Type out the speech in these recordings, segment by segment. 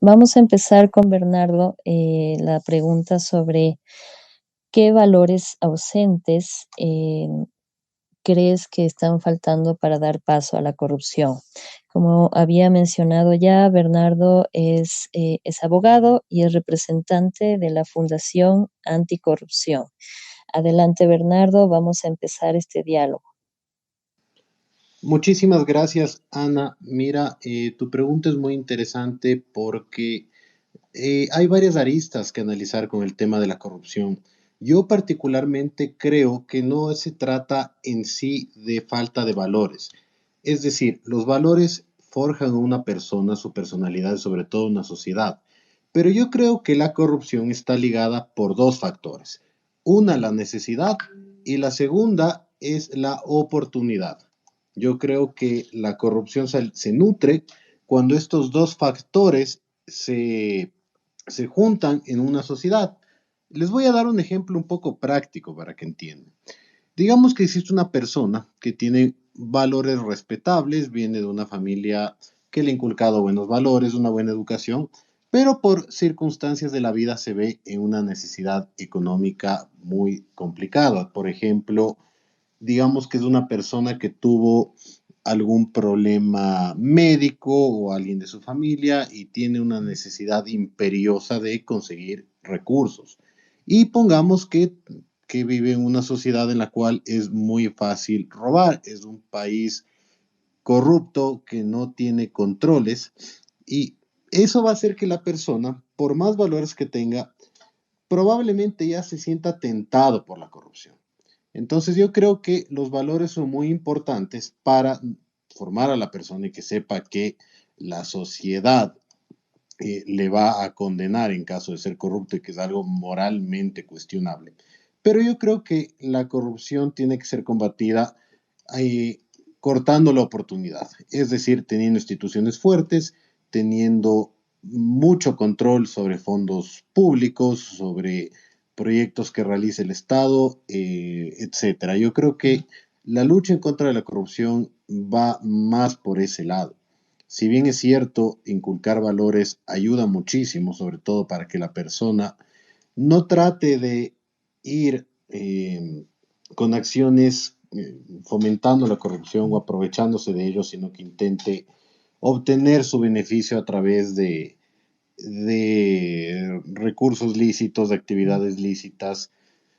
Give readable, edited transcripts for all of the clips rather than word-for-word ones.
Vamos a empezar con Bernardo, la pregunta sobre qué valores ausentes crees que están faltando para dar paso a la corrupción. Como había mencionado ya, Bernardo es abogado y es representante de la Fundación Anticorrupción. Adelante, Bernardo, vamos a empezar este diálogo. Muchísimas gracias, Ana. Mira, tu pregunta es muy interesante porque hay varias aristas que analizar con el tema de la corrupción. Yo particularmente creo que no se trata en sí de falta de valores. Es decir, los valores forjan a una persona, su personalidad, sobre todo una sociedad. Pero yo creo que la corrupción está ligada por dos factores. Una, la necesidad y la segunda es la oportunidad. Yo creo que la corrupción se nutre cuando estos dos factores se juntan en una sociedad. Les voy a dar un ejemplo un poco práctico para que entiendan. Digamos que existe una persona que tiene valores respetables, viene de una familia que le ha inculcado buenos valores, una buena educación, pero por circunstancias de la vida se ve en una necesidad económica muy complicada. Por ejemplo, digamos que es una persona que tuvo algún problema médico o alguien de su familia y tiene una necesidad imperiosa de conseguir recursos. Y pongamos que vive en una sociedad en la cual es muy fácil robar, es un país corrupto que no tiene controles y eso va a hacer que la persona, por más valores que tenga, probablemente ya se sienta tentado por la corrupción. Entonces yo creo que los valores son muy importantes para formar a la persona y que sepa que la sociedad le va a condenar en caso de ser corrupto y que es algo moralmente cuestionable. Pero yo creo que la corrupción tiene que ser combatida eh, cortando la oportunidad, es decir, teniendo instituciones fuertes, teniendo mucho control sobre fondos públicos, sobre proyectos que realice el Estado, etcétera. Yo creo que la lucha en contra de la corrupción va más por ese lado. Si bien es cierto, inculcar valores ayuda muchísimo, sobre todo para que la persona no trate de ir con acciones fomentando la corrupción o aprovechándose de ello, sino que intente obtener su beneficio a través de recursos lícitos, de actividades lícitas.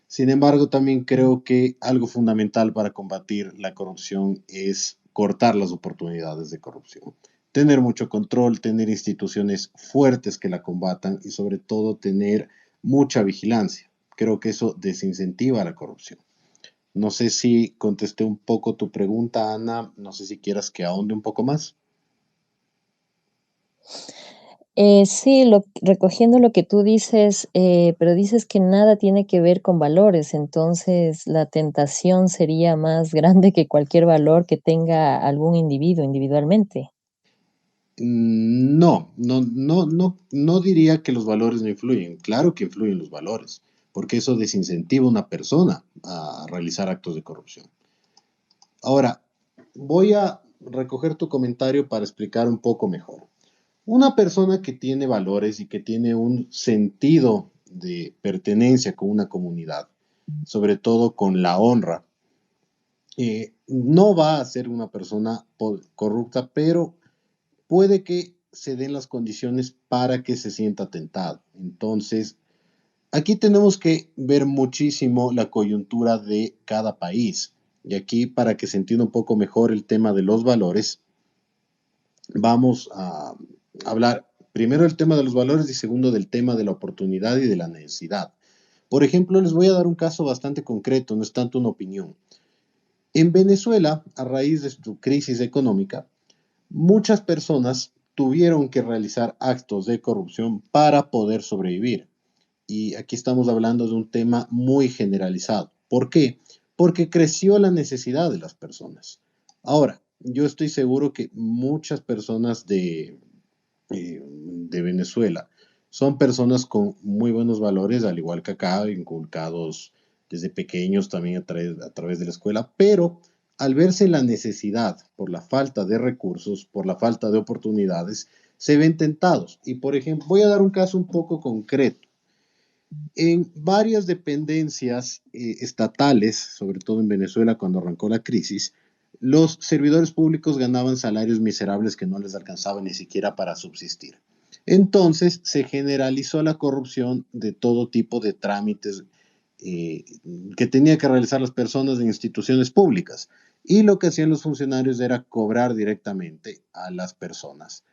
Sin embargo, también creo que algo fundamental para combatir la corrupción es cortar las oportunidades de corrupción. Tener mucho control, tener instituciones fuertes que la combatan y sobre todo tener mucha vigilancia. Creo que eso desincentiva la corrupción. No sé si contesté un poco tu pregunta, Ana. No sé si quieras que ahonde un poco más. Sí, recogiendo lo que tú dices, pero dices que nada tiene que ver con valores, entonces la tentación sería más grande que cualquier valor que tenga algún individuo individualmente. No diría que los valores no influyen. Claro que influyen los valores, porque eso desincentiva a una persona a realizar actos de corrupción. Ahora, voy a recoger tu comentario para explicar un poco mejor. Una persona que tiene valores y que tiene un sentido de pertenencia con una comunidad, sobre todo con la honra, no va a ser una persona corrupta, pero puede que se den las condiciones para que se sienta tentado. Entonces, aquí tenemos que ver muchísimo la coyuntura de cada país. Y aquí, para que se entienda un poco mejor el tema de los valores, vamos a hablar primero del tema de los valores y segundo del tema de la oportunidad y de la necesidad. Por ejemplo, les voy a dar un caso bastante concreto, no es tanto una opinión. En Venezuela, a raíz de su crisis económica, muchas personas tuvieron que realizar actos de corrupción para poder sobrevivir. Y aquí estamos hablando de un tema muy generalizado. ¿Por qué? Porque creció la necesidad de las personas. Ahora, yo estoy seguro que muchas personas de Venezuela son personas con muy buenos valores, al igual que acá, inculcados desde pequeños también a través de la escuela, pero al verse la necesidad por la falta de recursos, por la falta de oportunidades, se ven tentados. Y por ejemplo, voy a dar un caso un poco concreto. En varias dependencias estatales, sobre todo en Venezuela cuando arrancó la crisis, los servidores públicos ganaban salarios miserables que no les alcanzaban ni siquiera para subsistir. Entonces se generalizó la corrupción de todo tipo de trámites eh, que tenía que realizar las personas en instituciones públicas. Y lo que hacían los funcionarios era cobrar directamente a las personas.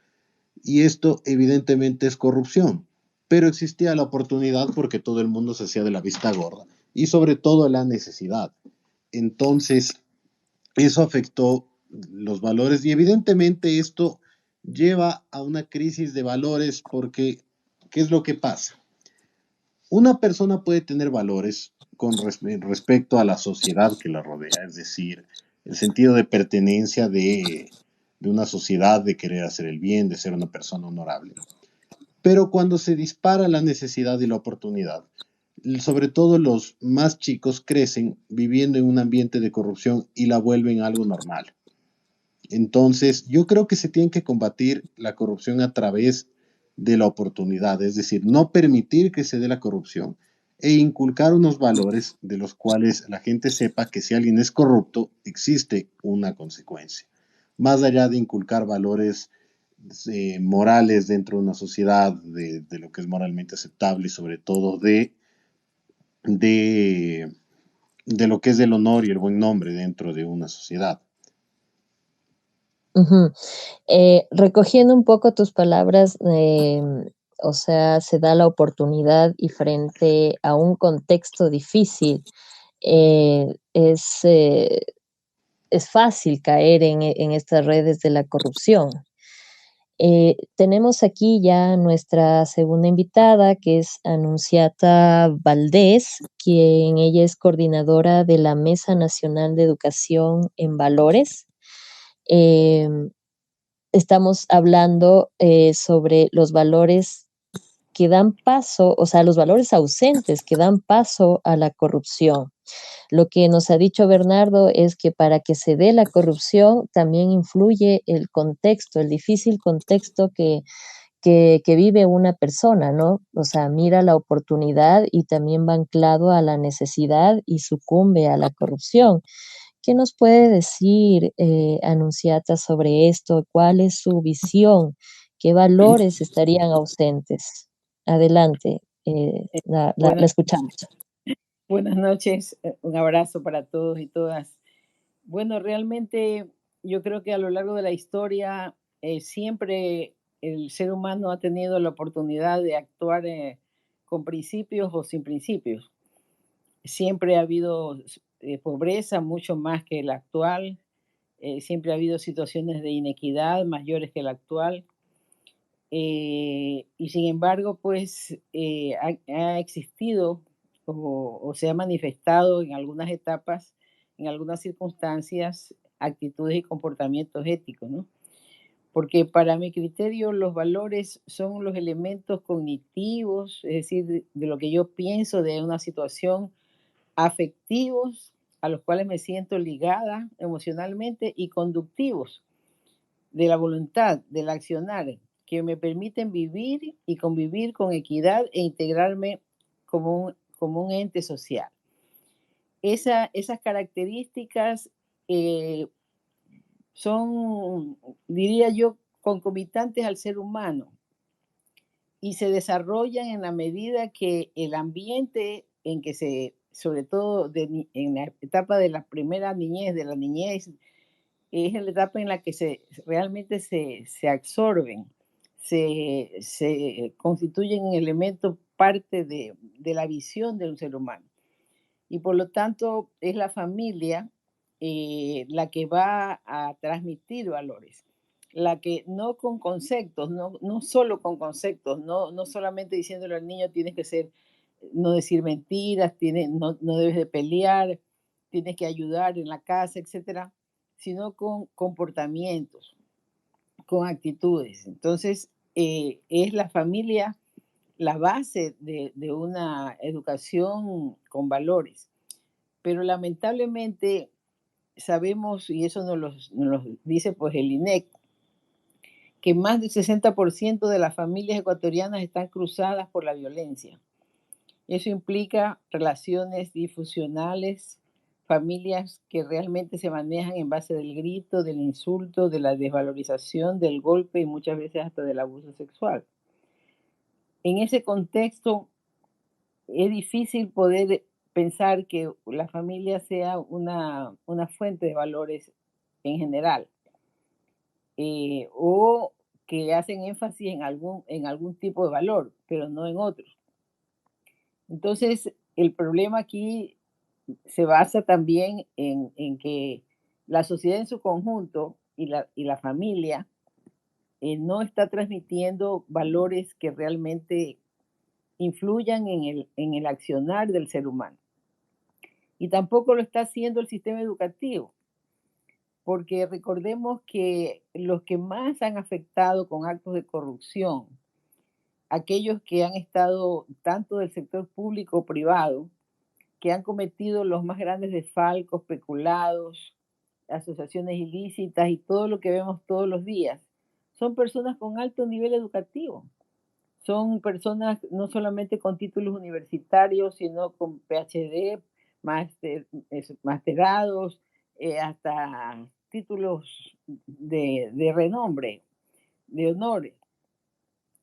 Y esto evidentemente es corrupción, pero existía la oportunidad porque todo el mundo se hacía de la vista gorda y sobre todo la necesidad. Entonces, eso afectó los valores y evidentemente esto lleva a una crisis de valores porque, ¿qué es lo que pasa? Una persona puede tener valores con respecto a la sociedad que la rodea, es decir, el sentido de pertenencia de una sociedad, de querer hacer el bien, de ser una persona honorable. Pero cuando se dispara la necesidad y la oportunidad, sobre todo los más chicos crecen viviendo en un ambiente de corrupción y la vuelven algo normal. Entonces, yo creo que se tiene que combatir la corrupción a través de la oportunidad, es decir, no permitir que se dé la corrupción e inculcar unos valores de los cuales la gente sepa que si alguien es corrupto, existe una consecuencia. Más allá de inculcar valores morales dentro de una sociedad, de lo que es moralmente aceptable y sobre todo de, de lo que es el honor y el buen nombre dentro de una sociedad. Ujú. Recogiendo un poco tus palabras, o sea, se da la oportunidad y frente a un contexto difícil, eh, es, eh, es fácil caer en estas redes de la corrupción. Tenemos aquí ya nuestra segunda invitada, que es Anunciata Valdés, quien ella es coordinadora de la Mesa Nacional de Educación en Valores. Em, Estamos hablando sobre los valores que dan paso, o sea, los valores ausentes que dan paso a la corrupción. Lo que nos ha dicho Bernardo es que para que se dé la corrupción también influye el contexto, el difícil contexto que vive una persona, ¿no? O sea, mira la oportunidad y también va anclado a la necesidad y sucumbe a la corrupción. ¿Qué nos puede decir, Anunciata, sobre esto? ¿Cuál es su visión? ¿Qué valores estarían ausentes? Adelante, la Buenas, escuchamos. buenas noches, un abrazo para todos y todas. Bueno, realmente yo creo que a lo largo de la historia siempre el ser humano ha tenido la oportunidad de actuar con principios o sin principios. Siempre ha habido pobreza mucho más que la actual, siempre ha habido situaciones de inequidad mayores que la actual. Y sin embargo, pues ha existido o se ha manifestado en algunas etapas, en algunas circunstancias, actitudes y comportamientos éticos, ¿no? Porque para mi criterio los valores son los elementos cognitivos, es decir, de lo que yo pienso de una situación, afectivos, a los cuales me siento ligada emocionalmente, y conductivos, de la voluntad, del accionar, que me permiten vivir y convivir con equidad e integrarme como un ente social. Esas características eh, son, diría yo, concomitantes al ser humano y se desarrollan en la medida que el ambiente en que sobre todo en la etapa de la primera niñez, de la niñez, es la etapa en la que realmente se absorben, se constituyen en elementos parte de la visión de un ser humano. Y por lo tanto es la familia la que va a transmitir valores, la que no con conceptos, no solo con conceptos, no solamente diciéndole al niño tienes que ser, no decir mentiras, no debes de pelear, tienes que ayudar en la casa, etcétera, sino con comportamientos, con actitudes. Entonces, es la familia la base de una educación con valores. Pero lamentablemente sabemos, y eso nos lo dice pues el INEC, que más del 60% de las familias ecuatorianas están cruzadas por la violencia. Eso implica relaciones disfuncionales, familias que realmente se manejan en base del grito, del insulto, de la desvalorización, del golpe y muchas veces hasta del abuso sexual. En ese contexto es difícil poder pensar que la familia sea una fuente de valores en general, o que hacen énfasis en algún tipo de valor, pero no en otros. Entonces, el problema aquí se basa también en que la sociedad en su conjunto y la familia no está transmitiendo valores que realmente influyan en el accionar del ser humano. Y tampoco lo está haciendo el sistema educativo, porque recordemos que los que más han afectado con actos de corrupción, aquellos que han estado tanto del sector público o privado, que han cometido los más grandes desfalcos, peculados, asociaciones ilícitas y todo lo que vemos todos los días, son personas con alto nivel educativo. Son personas no solamente con títulos universitarios, sino con PhD, masterados, hasta títulos de renombre, de honores.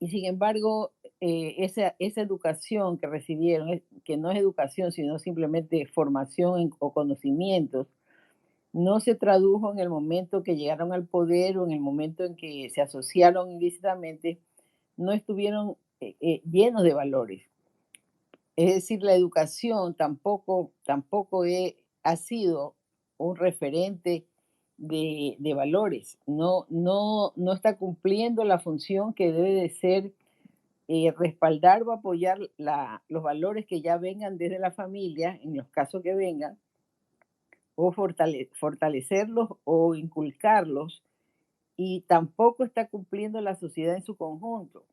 Y sin embargo, esa educación que recibieron, que no es educación, sino simplemente formación o conocimientos, no se tradujo en el momento que llegaron al poder o en el momento en que se asociaron ilícitamente, no estuvieron llenos de valores. Es decir, la educación tampoco ha sido un referente de valores. No está cumpliendo la función que debe de ser, respaldar o apoyar los valores que ya vengan desde la familia, en los casos que vengan, o fortalecerlos o inculcarlos, y tampoco está cumpliendo la sociedad en su conjunto.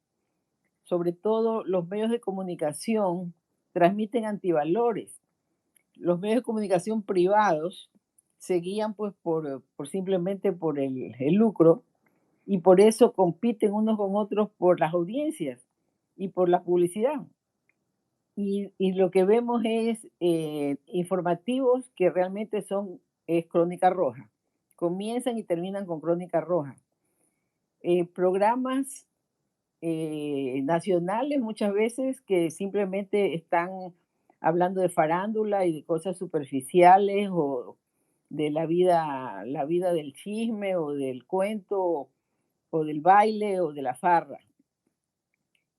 Sobre todo los medios de comunicación transmiten antivalores. Los medios de comunicación privados se guían pues simplemente por el lucro, y por eso compiten unos con otros por las audiencias y por la publicidad. Y lo que vemos es informativos que realmente es crónica roja. Comienzan y terminan con crónica roja. Programas nacionales muchas veces que simplemente están hablando de farándula y de cosas superficiales, o de la vida del chisme o del cuento o del baile o de la farra.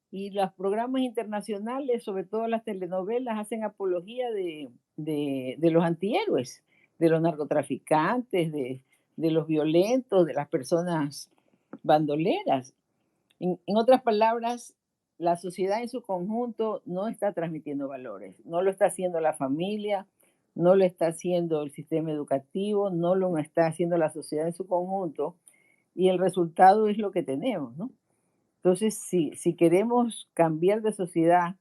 Y los programas internacionales, sobre todo las telenovelas, hacen apología de los antihéroes, de los narcotraficantes, de los violentos, de las personas bandoleras. En otras palabras, la sociedad en su conjunto no está transmitiendo valores. No lo está haciendo la familia, no lo está haciendo el sistema educativo, no lo está haciendo la sociedad en su conjunto, y el resultado es lo que tenemos, ¿no? Entonces, si queremos cambiar de sociedad,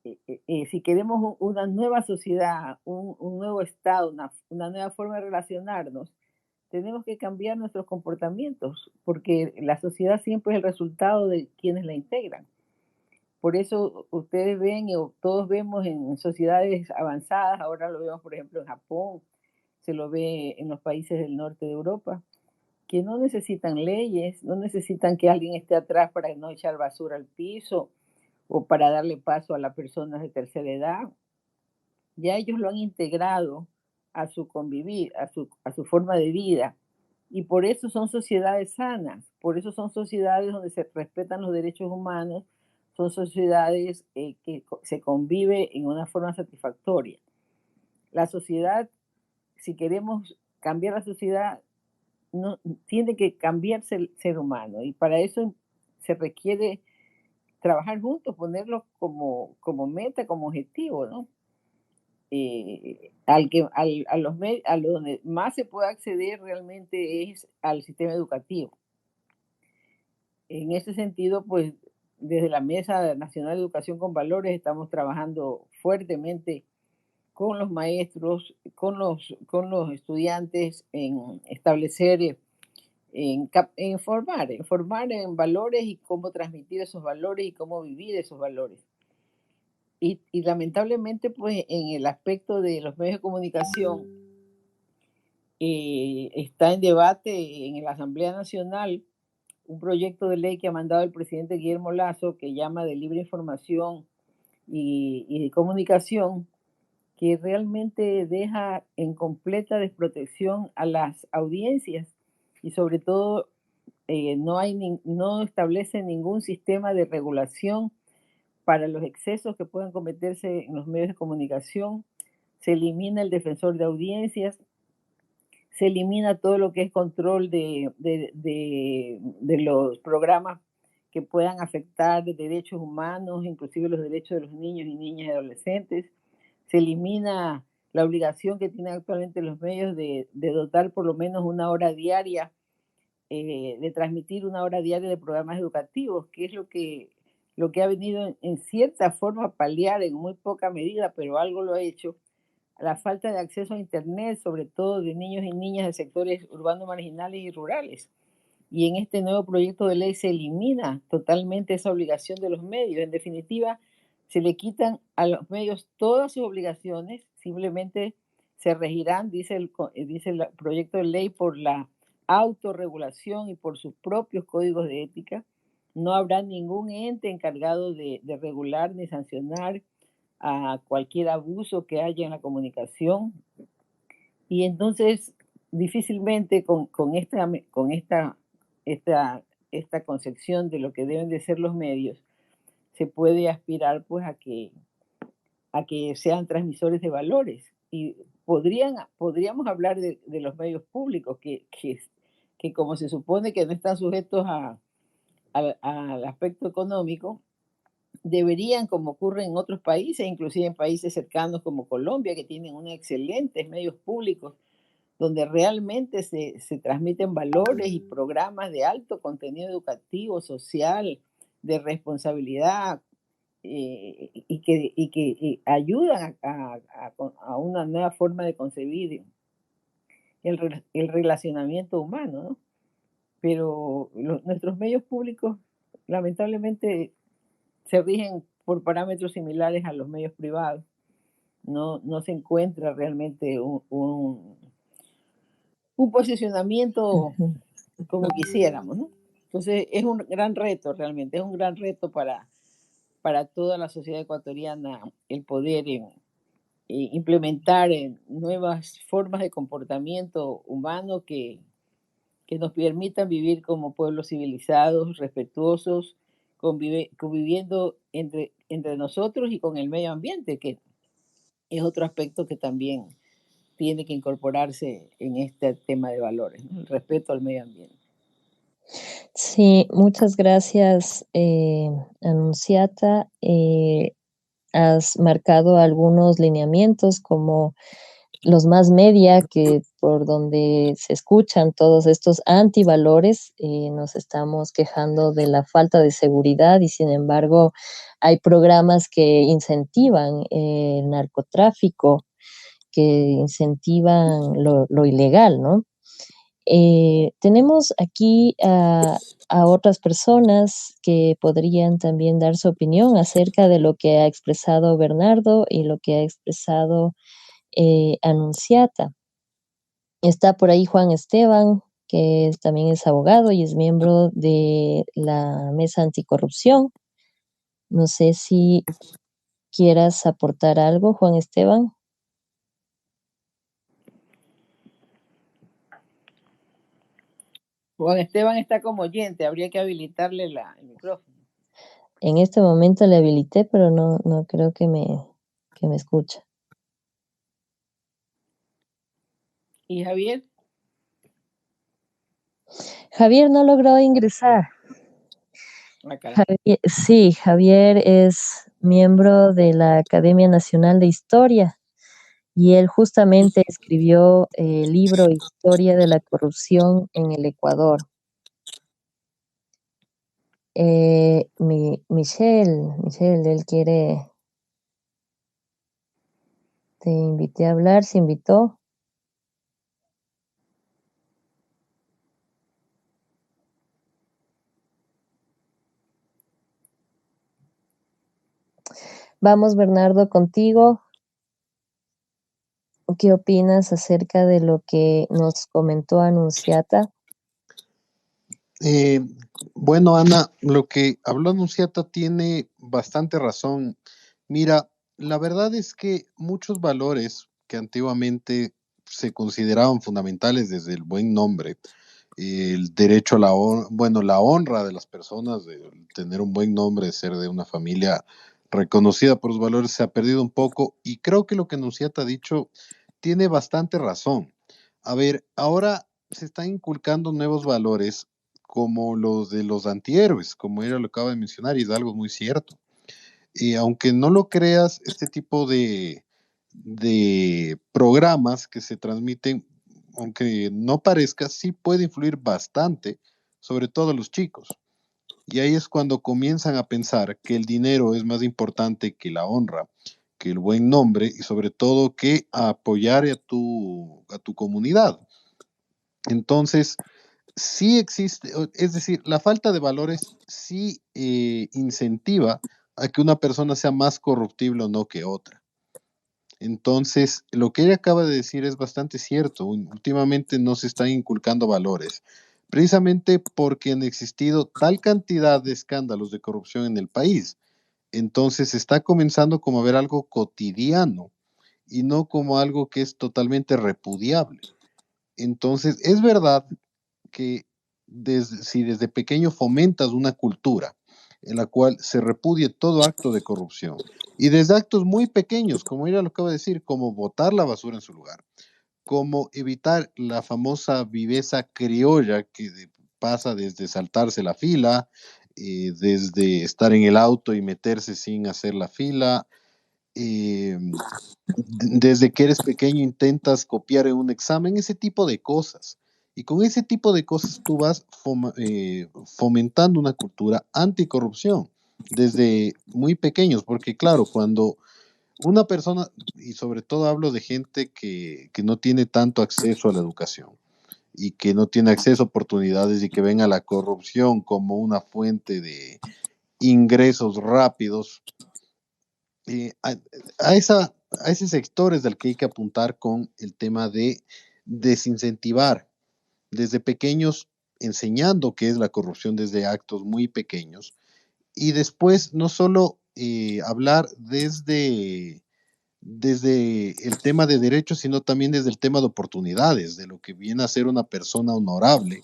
si queremos una nueva sociedad, un nuevo estado, una nueva forma de relacionarnos, tenemos que cambiar nuestros comportamientos, porque la sociedad siempre es el resultado de quienes la integran. Por eso ustedes ven, o todos vemos en sociedades avanzadas, ahora lo vemos por ejemplo en Japón, se lo ve en los países del norte de Europa, que no necesitan leyes, no necesitan que alguien esté atrás para no echar basura al piso o para darle paso a las personas de tercera edad. Ya ellos lo han integrado a su convivir, a su forma de vida. Y por eso son sociedades sanas, por eso son sociedades donde se respetan los derechos humanos, son sociedades que se convive en una forma satisfactoria. La sociedad, si queremos cambiar la sociedad, no, tiene que cambiarse el ser humano, y para eso se requiere trabajar juntos, ponerlo como meta, como objetivo, ¿no? A lo donde más se puede acceder realmente es al sistema educativo. En ese sentido, pues desde la Mesa Nacional de Educación con Valores estamos trabajando fuertemente con los maestros, con los estudiantes, en establecer en formar en valores y cómo transmitir esos valores y cómo vivir esos valores. Y lamentablemente, pues en el aspecto de los medios de comunicación, está en debate en la Asamblea Nacional un proyecto de ley que ha mandado el presidente Guillermo Lazo que llama de libre información y de comunicación, que realmente deja en completa desprotección a las audiencias y sobre todo no establece ningún sistema de regulación para los excesos que puedan cometerse en los medios de comunicación. Se elimina el defensor de audiencias, se elimina todo lo que es control de los programas que puedan afectar derechos humanos, inclusive los derechos de los niños y niñas y adolescentes. Se elimina la obligación que tienen actualmente los medios de dotar por lo menos una hora diaria, de transmitir una hora diaria de programas educativos, que es lo que ha venido en cierta forma a paliar en muy poca medida, pero algo lo ha hecho, la falta de acceso a Internet, sobre todo de niños y niñas de sectores urbanos marginales y rurales. Y en este nuevo proyecto de ley se elimina totalmente esa obligación de los medios. En definitiva, se le quitan a los medios todas sus obligaciones, simplemente se regirán, dice el proyecto de ley, por la autorregulación y por sus propios códigos de ética. No habrá ningún ente encargado de regular ni sancionar a cualquier abuso que haya en la comunicación. Y entonces, difícilmente esta concepción de lo que deben de ser los medios, se puede aspirar pues a que sean transmisores de valores. Y podríamos hablar de los medios públicos, que como se supone que no están sujetos al aspecto económico, deberían, como ocurre en otros países, inclusive en países cercanos como Colombia, que tienen unos excelentes medios públicos, donde realmente se transmiten valores y programas de alto contenido educativo, social, de responsabilidad, y que ayudan a una nueva forma de concebir el relacionamiento humano, ¿no? Pero nuestros medios públicos lamentablemente se rigen por parámetros similares a los medios privados. No se encuentra realmente un posicionamiento Ujú. como quisiéramos, ¿no? Entonces es un gran reto realmente, es un gran reto para toda la sociedad ecuatoriana el poder implementar nuevas formas de comportamiento humano que nos permitan vivir como pueblos civilizados, respetuosos, conviviendo entre nosotros y con el medio ambiente, que es otro aspecto que también tiene que incorporarse en este tema de valores, ¿no? El respeto al medio ambiente. Sí, muchas gracias, Anunciata. Has marcado algunos lineamientos como los más media, que por donde se escuchan todos estos antivalores, nos estamos quejando de la falta de seguridad y sin embargo hay programas que incentivan el narcotráfico, que incentivan lo ilegal, ¿no? Tenemos aquí a otras personas que podrían también dar su opinión acerca de lo que ha expresado Bernardo y lo que ha expresado Anunciata. Está por ahí Juan Esteban, que también es abogado y es miembro de la Mesa Anticorrupción. No sé si quieras aportar algo, Juan Esteban. Juan Esteban está como oyente, habría que habilitarle el micrófono. En este momento le habilité, pero no creo que me escucha. ¿Y Javier? Javier no logró ingresar. Ah, caramba. Sí, Javier es miembro de la Academia Nacional de Historia y él justamente escribió el libro Historia de la corrupción en el Ecuador. Michelle, él quiere, te invité a hablar, se invitó. Vamos, Bernardo, contigo. ¿Qué opinas acerca de lo que nos comentó Anunciata? Eh, bueno, Ana, lo que habló Anunciata tiene bastante razón. Mira, la verdad es que muchos valores que antiguamente se consideraban fundamentales desde el buen nombre, el derecho a la honra, bueno, la honra de las personas, de tener un buen nombre, de ser de una familia reconocida por los valores, se ha perdido un poco y creo que lo que Anunciata ha dicho tiene bastante razón. A ver, ahora se están inculcando nuevos valores como los de los antihéroes, como ella lo acaba de mencionar, y es algo muy cierto. Y aunque no lo creas, este tipo de programas que se transmiten, aunque no parezca, sí puede influir bastante, sobre todo a los chicos. Y ahí es cuando comienzan a pensar que el dinero es más importante que la honra, que el buen nombre y sobre todo que apoyar a tu comunidad. Entonces, sí existe, es decir, la falta de valores sí incentiva a que una persona sea más corruptible o no que otra. Entonces, lo que ella acaba de decir es bastante cierto. Últimamente no se están inculcando valores, precisamente porque han existido tal cantidad de escándalos de corrupción en el país. Entonces, se está comenzando como a ver algo cotidiano y no como algo que es totalmente repudiable. Entonces, es verdad que si desde pequeño fomentas una cultura en la cual se repudie todo acto de corrupción, y desde actos muy pequeños, como ella lo acaba de decir, como botar la basura en su lugar, como evitar la famosa viveza criolla pasa desde saltarse la fila, desde estar en el auto y meterse sin hacer la fila, eh, desde que eres pequeño intentas copiar en un examen, ese tipo de cosas. Y con ese tipo de cosas tú vas fomentando una cultura anticorrupción desde muy pequeños, porque claro, cuando una persona, y sobre todo hablo de gente que no tiene tanto acceso a la educación y que no tiene acceso a oportunidades y que ven a la corrupción como una fuente de ingresos rápidos, eh, a, a ese sector es del que hay que apuntar con el tema de desincentivar desde pequeños, enseñando qué es la corrupción desde actos muy pequeños y después no solo hablar desde el tema de derechos, sino también desde el tema de oportunidades, de lo que viene a ser una persona honorable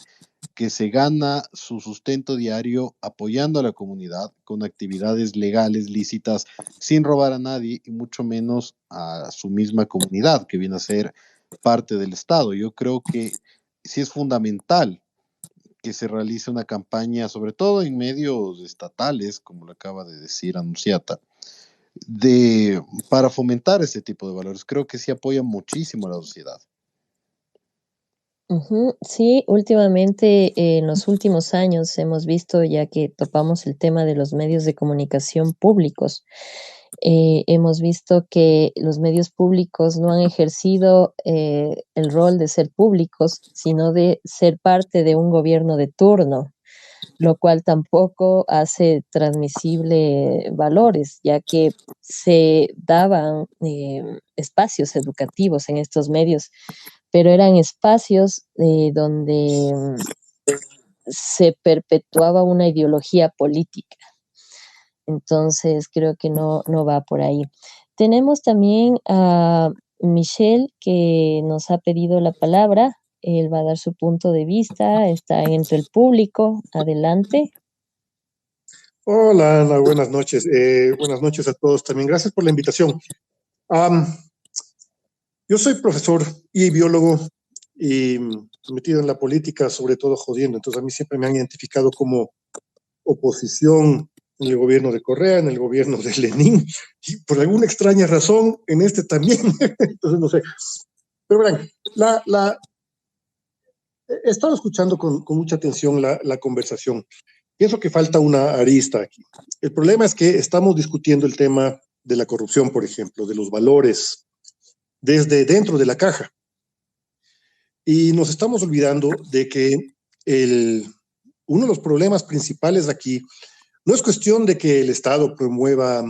que se gana su sustento diario apoyando a la comunidad con actividades legales, lícitas, sin robar a nadie y mucho menos a su misma comunidad, que viene a ser parte del Estado. Yo creo que sí es fundamental que se realice una campaña, sobre todo en medios estatales, como lo acaba de decir Anunciata, para fomentar ese tipo de valores. Creo que sí apoya muchísimo a la sociedad. Ujú. Sí, últimamente, en los últimos años hemos visto, ya que topamos el tema de los medios de comunicación públicos, hemos visto que los medios públicos no han ejercido el rol de ser públicos, sino de ser parte de un gobierno de turno, lo cual tampoco hace transmisible valores, ya que se daban espacios educativos en estos medios, pero eran espacios donde se perpetuaba una ideología política. Entonces, creo que no va por ahí. Tenemos también a Michelle, que nos ha pedido la palabra. Él va a dar su punto de vista, está entre el público. Adelante. Hola, Ana, buenas noches. Buenas noches a todos también. Gracias por la invitación. Am, yo soy profesor y biólogo y metido en la política, sobre todo jodiendo. Entonces, a mí siempre me han identificado como oposición en el gobierno de Correa, en el gobierno de Lenin, y por alguna extraña razón en este también. Entonces, no sé. Pero verán, he estado escuchando con mucha atención la conversación. Pienso que falta una arista aquí. El problema es que estamos discutiendo el tema de la corrupción, por ejemplo, de los valores desde dentro de la caja. Y nos estamos olvidando de que uno de los problemas principales aquí no es cuestión de que el Estado promueva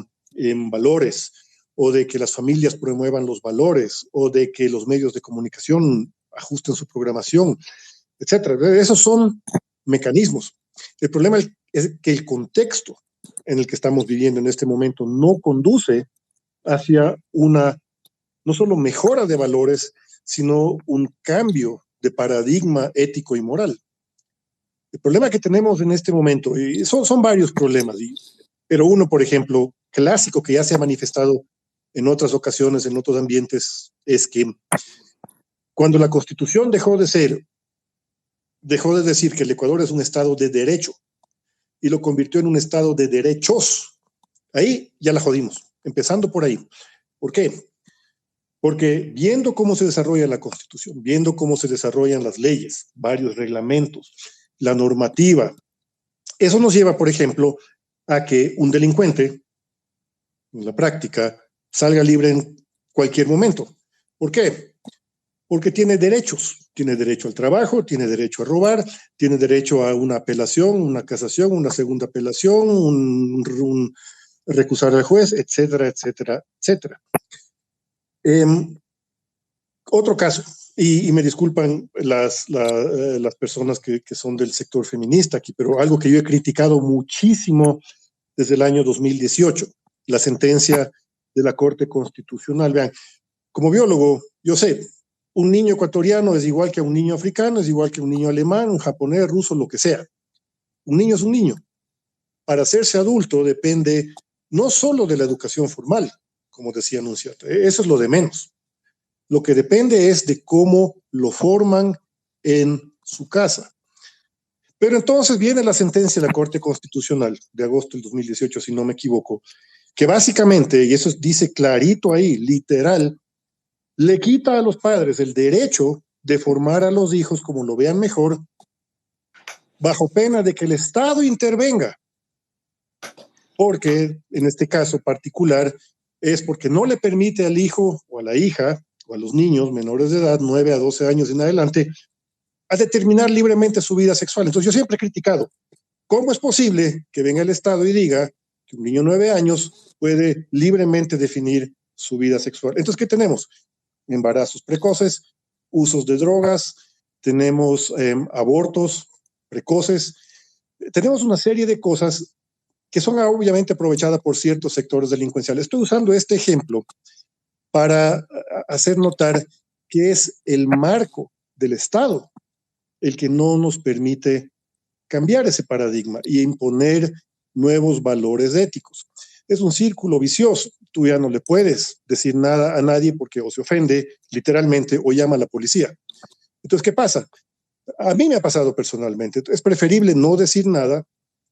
valores, o de que las familias promuevan los valores, o de que los medios de comunicación ajusten su programación, etcétera. Esos son mecanismos. El problema es que el contexto en el que estamos viviendo en este momento no conduce hacia una, no solo mejora de valores, sino un cambio de paradigma ético y moral. El problema que tenemos en este momento, y son varios problemas, pero uno, por ejemplo, clásico que ya se ha manifestado en otras ocasiones, en otros ambientes, es que cuando la Constitución dejó de decir que el Ecuador es un Estado de derecho y lo convirtió en un Estado de derechos, ahí ya la jodimos, empezando por ahí. ¿Por qué? Porque viendo cómo se desarrolla la Constitución, viendo cómo se desarrollan las leyes, varios reglamentos, la normativa, eso nos lleva, por ejemplo, a que un delincuente, en la práctica, salga libre en cualquier momento. ¿Por qué? Porque tiene derechos. Tiene derecho al trabajo, tiene derecho a robar, tiene derecho a una apelación, una casación, una segunda apelación, un recusar al juez, etcétera, etcétera, etcétera. Otro caso, y me disculpan las personas que son del sector feminista aquí, pero algo que yo he criticado muchísimo desde el año 2018, la sentencia de la Corte Constitucional. Vean, como biólogo, yo sé, un niño ecuatoriano es igual que un niño africano, es igual que un niño alemán, un japonés, ruso, lo que sea. Un niño es un niño. Para hacerse adulto depende no solo de la educación formal, como decía Anunciata, eso es lo de menos. Lo que depende es de cómo lo forman en su casa. Pero entonces viene la sentencia de la Corte Constitucional de agosto del 2018, si no me equivoco, que básicamente, y eso dice clarito ahí, literal, le quita a los padres el derecho de formar a los hijos como lo vean mejor, bajo pena de que el Estado intervenga. Porque en este caso particular es porque no le permite al hijo o a la hija o a los niños menores de edad, 9 a 12 años en adelante, a determinar libremente su vida sexual. Entonces yo siempre he criticado, ¿cómo es posible que venga el Estado y diga que un niño de 9 años puede libremente definir su vida sexual? Entonces, ¿qué tenemos? Embarazos precoces, usos de drogas, tenemos abortos precoces, tenemos una serie de cosas que son obviamente aprovechadas por ciertos sectores delincuenciales. Estoy usando este ejemplo para hacer notar que es el marco del Estado el que no nos permite cambiar ese paradigma y imponer nuevos valores éticos. Es un círculo vicioso. Tú ya no le puedes decir nada a nadie porque o se ofende literalmente o llama a la policía. Entonces, ¿qué pasa? A mí me ha pasado personalmente. Es preferible no decir nada,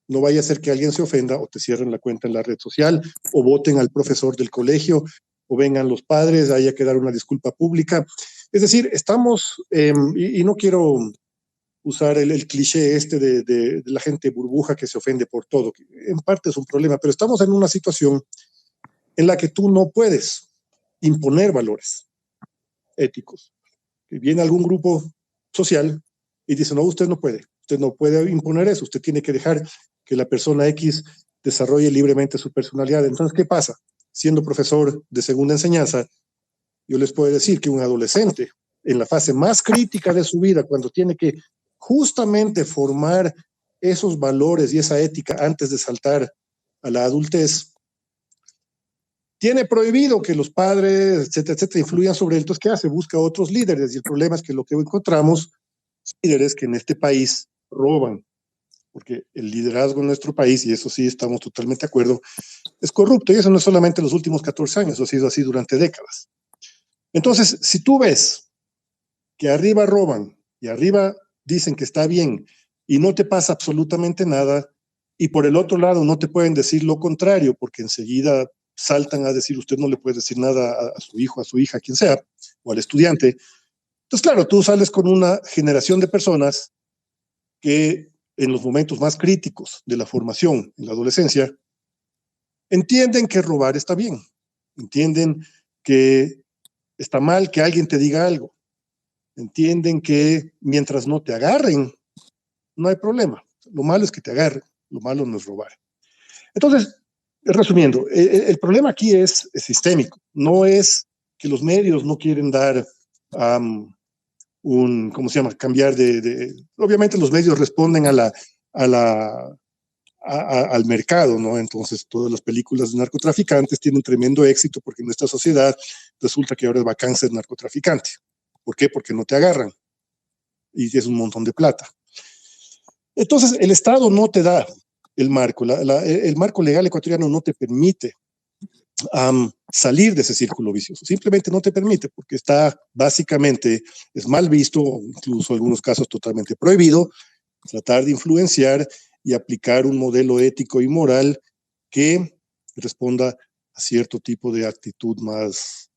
no vaya a ser que alguien se ofenda o te cierren la cuenta en la red social o voten al profesor del colegio o vengan los padres, haya que dar una disculpa pública. Es decir, estamos, y no quiero usar el cliché este de la gente burbuja que se ofende por todo, que en parte es un problema, pero estamos en una situación en la que tú no puedes imponer valores éticos. Viene algún grupo social y dice, no, usted no puede imponer eso, usted tiene que dejar que la persona X desarrolle libremente su personalidad. Entonces, ¿qué pasa? Siendo profesor de segunda enseñanza, yo les puedo decir que un adolescente en la fase más crítica de su vida, cuando tiene que justamente formar esos valores y esa ética antes de saltar a la adultez, tiene prohibido que los padres, etcétera, etcétera, influyan sobre él. Entonces, ¿qué hace? Busca otros líderes. Y el problema es que lo que encontramos son líderes que en este país roban, porque el liderazgo en nuestro país, y eso sí estamos totalmente de acuerdo, es corrupto. Y eso no es solamente los últimos 14 años, eso ha sido así durante décadas. Entonces, si tú ves que arriba roban y arriba dicen que está bien y no te pasa absolutamente nada, y por el otro lado no te pueden decir lo contrario, porque enseguida saltan a decir, usted no le puede decir nada a su hijo, a su hija, a quien sea, o al estudiante. Entonces, claro, tú sales con una generación de personas que en los momentos más críticos de la formación, en la adolescencia, entienden que robar está bien, entienden que está mal que alguien te diga algo, entienden que mientras no te agarren, no hay problema. Lo malo es que te agarren, lo malo no es robar. Entonces, resumiendo, el problema aquí es sistémico. No es que los medios no quieren dar ¿cómo se llama? Cambiar obviamente los medios responden al mercado, ¿no? Entonces todas las películas de narcotraficantes tienen tremendo éxito porque en nuestra sociedad resulta que ahora es bacán ser narcotraficante. ¿Por qué? Porque no te agarran y es un montón de plata. Entonces el Estado no te da el marco, el marco legal ecuatoriano no te permite salir de ese círculo vicioso, simplemente no te permite porque está básicamente, es mal visto, incluso en algunos casos totalmente prohibido, tratar de influenciar y aplicar un modelo ético y moral que responda a cierto tipo de actitud más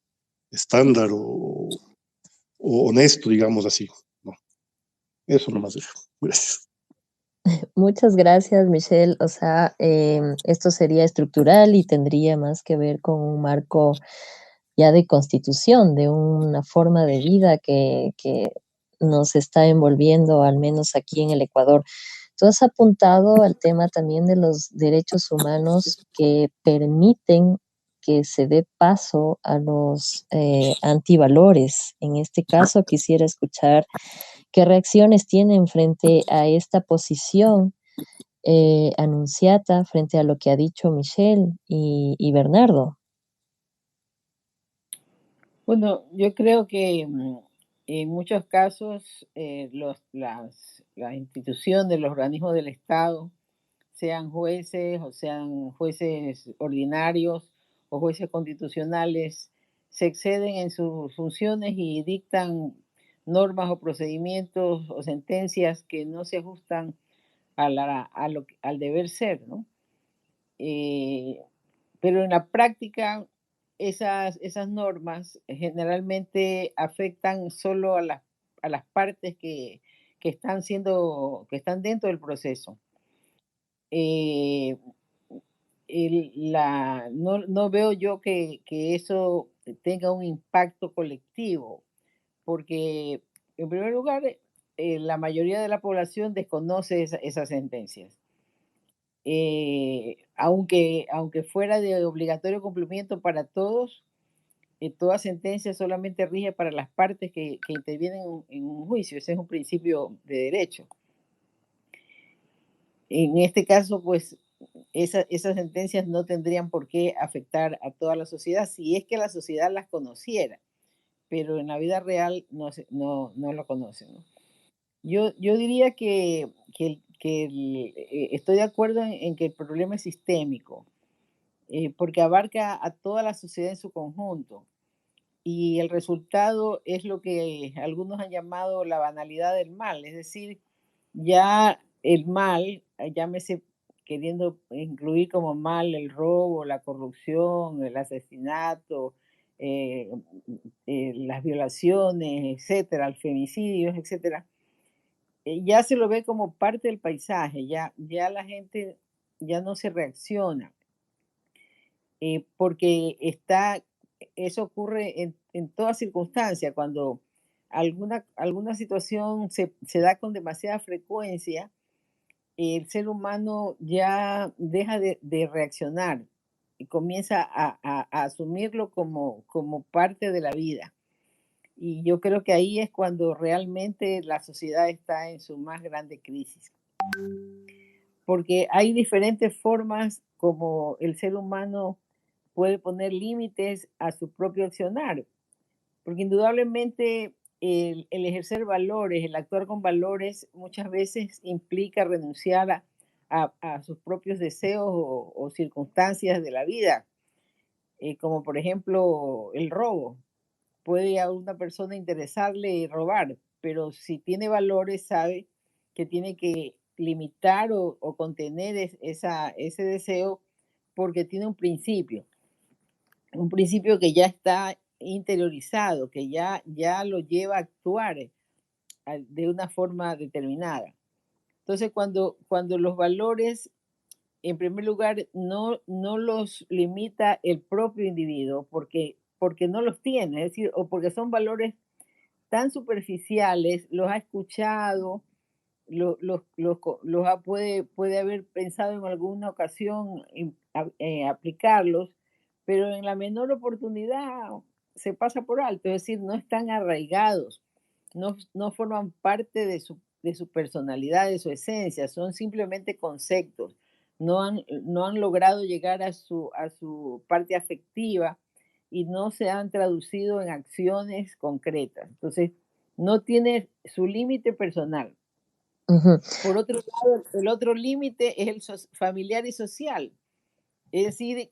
estándar o honesto, digamos así. No, eso nomás. Gracias. Muchas gracias, Michelle. O sea, esto sería estructural y tendría más que ver con un marco ya de constitución, de una forma de vida que nos está envolviendo, al menos aquí en el Ecuador. Tú has apuntado al tema también de los derechos humanos que permiten que se dé paso a los antivalores. En este caso, quisiera escuchar qué reacciones tienen frente a esta posición anunciada, frente a lo que ha dicho Michelle y Bernardo. Bueno, yo creo que en muchos casos las instituciones, los organismos del Estado, sean jueces o sean jueces ordinarios o jueces constitucionales, se exceden en sus funciones y dictan normas o procedimientos o sentencias que no se ajustan al deber ser, ¿no? Pero en la práctica esas normas generalmente afectan solo a las partes que están dentro del proceso. No veo yo que eso tenga un impacto colectivo, porque en primer lugar, la mayoría de la población desconoce esas sentencias. Aunque fuera de obligatorio cumplimiento para todos, toda sentencia solamente rige para las partes que intervienen en un juicio. Ese es un principio de derecho. En este caso, pues, esas sentencias no tendrían por qué afectar a toda la sociedad si es que la sociedad las conociera, pero en la vida real no lo conocen, ¿no? Yo diría que estoy de acuerdo en que el problema es sistémico, porque abarca a toda la sociedad en su conjunto. Y el resultado es lo que algunos han llamado la banalidad del mal, es decir, ya el mal, llámese queriendo incluir como mal el robo, la corrupción, el asesinato, eh, las violaciones, etcétera, el femicidio, etcétera, ya se lo ve como parte del paisaje, ya la gente ya no se reacciona, porque eso ocurre en toda circunstancia, cuando alguna situación se da con demasiada frecuencia, el ser humano ya deja de reaccionar y comienza a asumirlo como parte de la vida. Y yo creo que ahí es cuando realmente la sociedad está en su más grande crisis. Porque hay diferentes formas como el ser humano puede poner límites a su propio accionar. Porque indudablemente el ejercer valores, el actuar con valores, muchas veces implica renunciar a sus propios deseos o circunstancias de la vida, como por ejemplo el robo. Puede a una persona interesarle robar, pero si tiene valores sabe que tiene que limitar o contener ese deseo porque tiene un principio que ya está interiorizado, que ya lo lleva a actuar de una forma determinada. Entonces, cuando los valores, en primer lugar, no los limita el propio individuo, porque no los tiene, es decir, o porque son valores tan superficiales, los ha escuchado, puede haber pensado en alguna ocasión aplicarlos, pero en la menor oportunidad se pasa por alto, es decir, no están arraigados, no forman parte de su personalidad, de su esencia, son simplemente conceptos, no han logrado llegar a su parte afectiva y no se han traducido en acciones concretas. Entonces, no tiene su límite personal. Ujú. Por otro lado, el otro límite es el familiar y social. Es decir,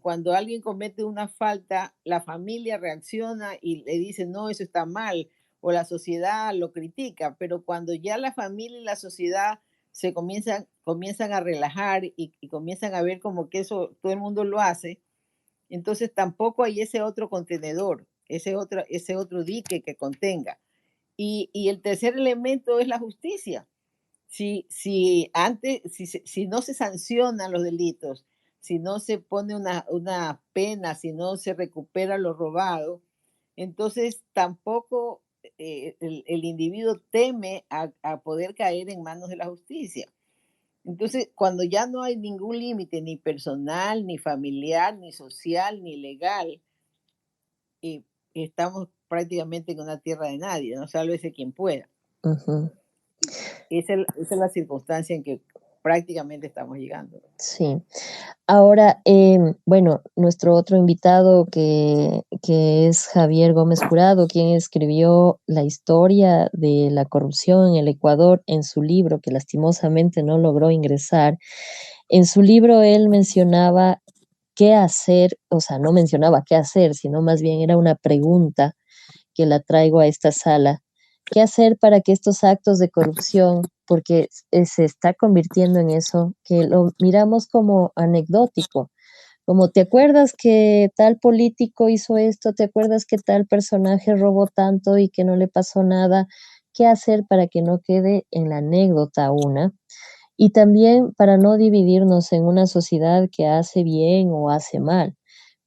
cuando alguien comete una falta, la familia reacciona y le dice, no, eso está mal, o la sociedad lo critica, pero cuando ya la familia y la sociedad comienzan a relajar y comienzan a ver como que eso todo el mundo lo hace, entonces tampoco hay ese otro contenedor, ese otro dique que contenga. Y el tercer elemento es la justicia. Si no se sancionan los delitos, si no se pone una pena, si no se recupera lo robado, entonces tampoco el individuo teme a poder caer en manos de la justicia. Entonces, cuando ya no hay ningún límite, ni personal, ni familiar, ni social, ni legal, eh, estamos prácticamente en una tierra de nadie, ¿no? Sálvese quien pueda. Ujú. Esa es la circunstancia en que prácticamente estamos llegando. Sí. Ahora, bueno, nuestro otro invitado que es Javier Gómez Jurado, quien escribió la historia de la corrupción en el Ecuador en su libro, que lastimosamente no logró ingresar. En su libro él mencionaba qué hacer, o sea, no mencionaba qué hacer, sino más bien era una pregunta que la traigo a esta sala. ¿Qué hacer para que estos actos de corrupción, porque se está convirtiendo en eso, que lo miramos como anecdótico, como te acuerdas que tal político hizo esto, te acuerdas que tal personaje robó tanto y que no le pasó nada? ¿Qué hacer para que no quede en la anécdota una? Y también para no dividirnos en una sociedad que hace bien o hace mal,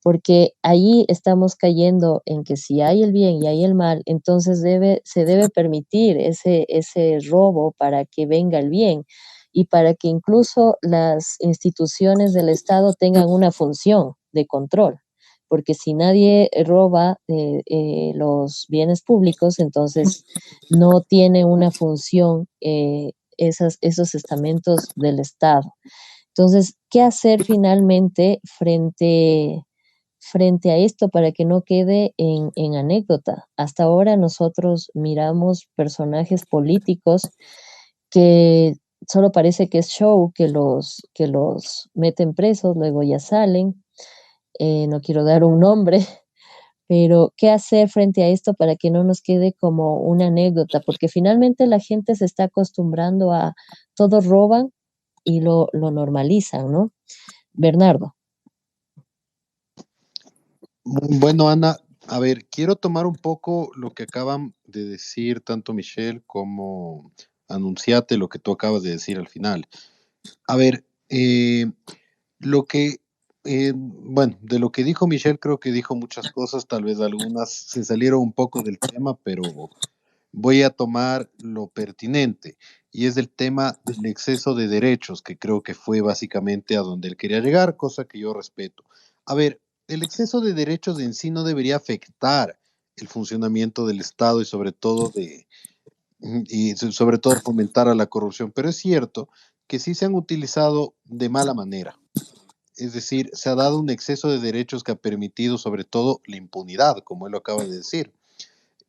porque ahí estamos cayendo en que si hay el bien y hay el mal, entonces se debe permitir ese robo para que venga el bien y para que incluso las instituciones del Estado tengan una función de control. Porque si nadie roba los bienes públicos, entonces no tiene una función esos estamentos del Estado. Entonces, ¿qué hacer finalmente frente a esto para que no quede en anécdota? Hasta ahora nosotros miramos personajes políticos que solo parece que es show, que los meten presos, luego ya salen. No quiero dar un nombre, pero ¿qué hacer frente a esto para que no nos quede como una anécdota? Porque finalmente la gente se está acostumbrando a todos roban y lo normalizan, ¿no? Bernardo. Bueno, Ana, a ver, quiero tomar un poco lo que acaban de decir tanto Michelle como Anunciate, lo que tú acabas de decir al final. A ver, lo que, bueno, de lo que dijo Michelle, creo que dijo muchas cosas, tal vez algunas se salieron un poco del tema, pero voy a tomar lo pertinente, y es el tema del exceso de derechos, que creo que fue básicamente a donde él quería llegar, cosa que yo respeto. A ver, el exceso de derechos en sí no debería afectar el funcionamiento del Estado y sobre todo fomentar a la corrupción, pero es cierto que sí se han utilizado de mala manera. Es decir, se ha dado un exceso de derechos que ha permitido sobre todo la impunidad, como él lo acaba de decir.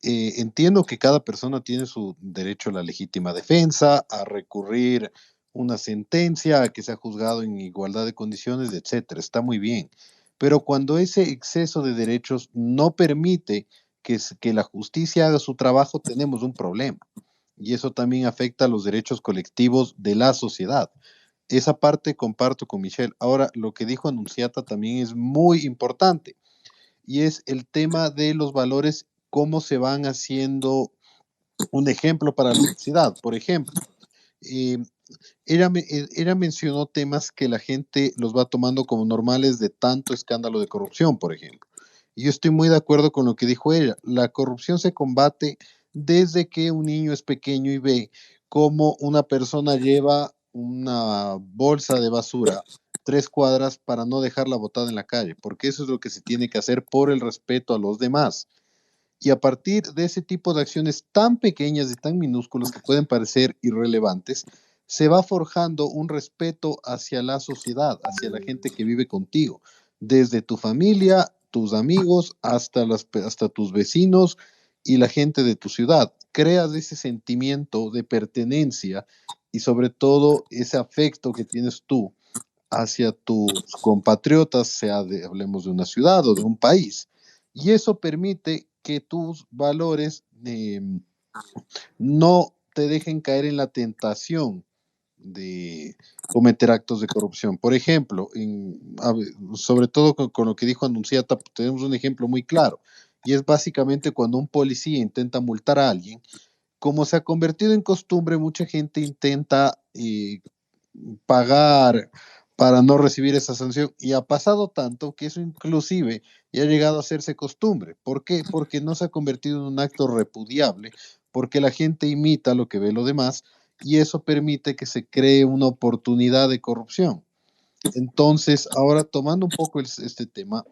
Entiendo que cada persona tiene su derecho a la legítima defensa, a recurrir una sentencia, a que sea juzgado en igualdad de condiciones, etcétera. Está muy bien. Pero cuando ese exceso de derechos no permite que la justicia haga su trabajo, tenemos un problema. Y eso también afecta a los derechos colectivos de la sociedad. Esa parte comparto con Michelle. Ahora, lo que dijo Anunciata también es muy importante y es el tema de los valores, cómo se van haciendo un ejemplo para la sociedad. Por ejemplo, eh, ella mencionó temas que la gente los va tomando como normales de tanto escándalo de corrupción, por ejemplo. Y yo estoy muy de acuerdo con lo que dijo ella. La corrupción se combate desde que un niño es pequeño y ve cómo una persona lleva una bolsa de basura 3 cuadras para no dejarla botada en la calle, porque eso es lo que se tiene que hacer por el respeto a los demás. Y a partir de ese tipo de acciones tan pequeñas y tan minúsculas que pueden parecer irrelevantes, se va forjando un respeto hacia la sociedad, hacia la gente que vive contigo, desde tu familia, tus amigos, hasta tus vecinos y la gente de tu ciudad. Creas ese sentimiento de pertenencia y sobre todo ese afecto que tienes tú hacia tus compatriotas, hablemos de una ciudad o de un país. Y eso permite que tus valores no te dejen caer en la tentación de cometer actos de corrupción. Por ejemplo, sobre todo con lo que dijo Anunciata, tenemos un ejemplo muy claro, y es básicamente cuando un policía intenta multar a alguien, como se ha convertido en costumbre, mucha gente intenta pagar para no recibir esa sanción y ha pasado tanto que eso inclusive ya ha llegado a hacerse costumbre. ¿Por qué? Porque no se ha convertido en un acto repudiable, porque la gente imita lo que ve lo demás y eso permite que se cree una oportunidad de corrupción. Entonces, ahora tomando un poco este tema,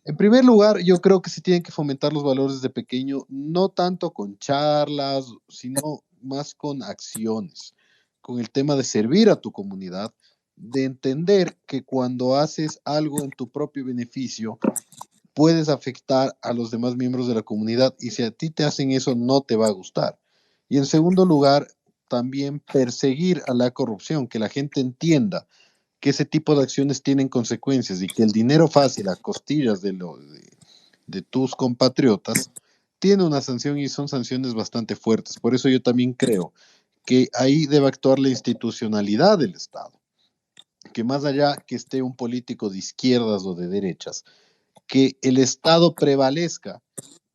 en primer lugar, yo creo que se tienen que fomentar los valores desde pequeño, no tanto con charlas, sino más con acciones, con el tema de servir a tu comunidad, de entender que cuando haces algo en tu propio beneficio, puedes afectar a los demás miembros de la comunidad y si a ti te hacen eso, no te va a gustar. Y en segundo lugar, también perseguir a la corrupción, que la gente entienda que ese tipo de acciones tienen consecuencias y que el dinero fácil a costillas de tus compatriotas tiene una sanción y son sanciones bastante fuertes. Por eso yo también creo que ahí debe actuar la institucionalidad del Estado, que más allá que esté un político de izquierdas o de derechas, que el Estado prevalezca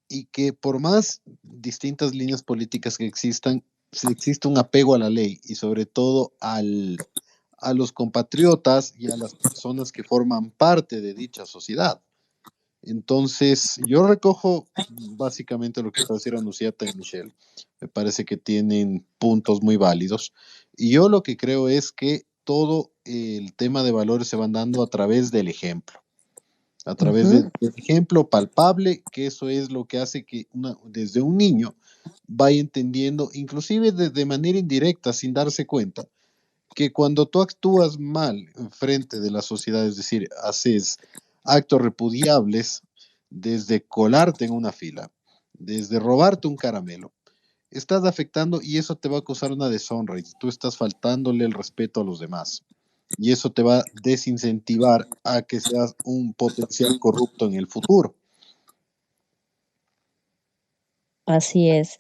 y que por más distintas líneas políticas que existan, si existe un apego a la ley y sobre todo a los compatriotas y a las personas que forman parte de dicha sociedad. Entonces, yo recojo básicamente lo que está diciendo Anunciata y Michelle. Me parece que tienen puntos muy válidos. Y yo lo que creo es que todo el tema de valores se van dando a través del ejemplo, a través del ejemplo palpable, que eso es lo que hace que desde un niño vaya entendiendo, inclusive de manera indirecta, sin darse cuenta, que cuando tú actúas mal en frente de la sociedad, es decir, haces actos repudiables, desde colarte en una fila, desde robarte un caramelo, estás afectando y eso te va a causar una deshonra y tú estás faltándole el respeto a los demás. Y eso te va a desincentivar a que seas un potencial corrupto en el futuro. Así es.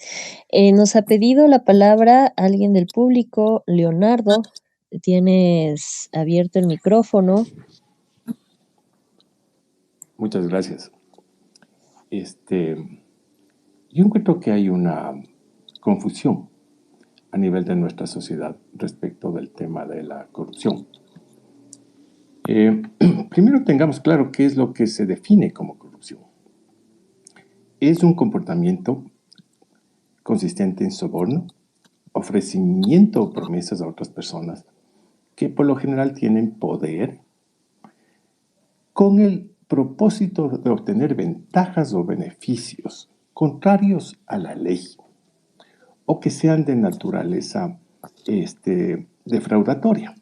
Nos ha pedido la palabra alguien del público, Leonardo. Tienes abierto el micrófono. Muchas gracias. Yo encuentro que hay una confusión a nivel de nuestra sociedad respecto del tema de la corrupción. Primero tengamos claro qué es lo que se define como corrupción. Es un comportamiento consistente en soborno, ofrecimiento o promesas a otras personas que por lo general tienen poder con el propósito de obtener ventajas o beneficios contrarios a la ley o que sean de naturaleza defraudatoria.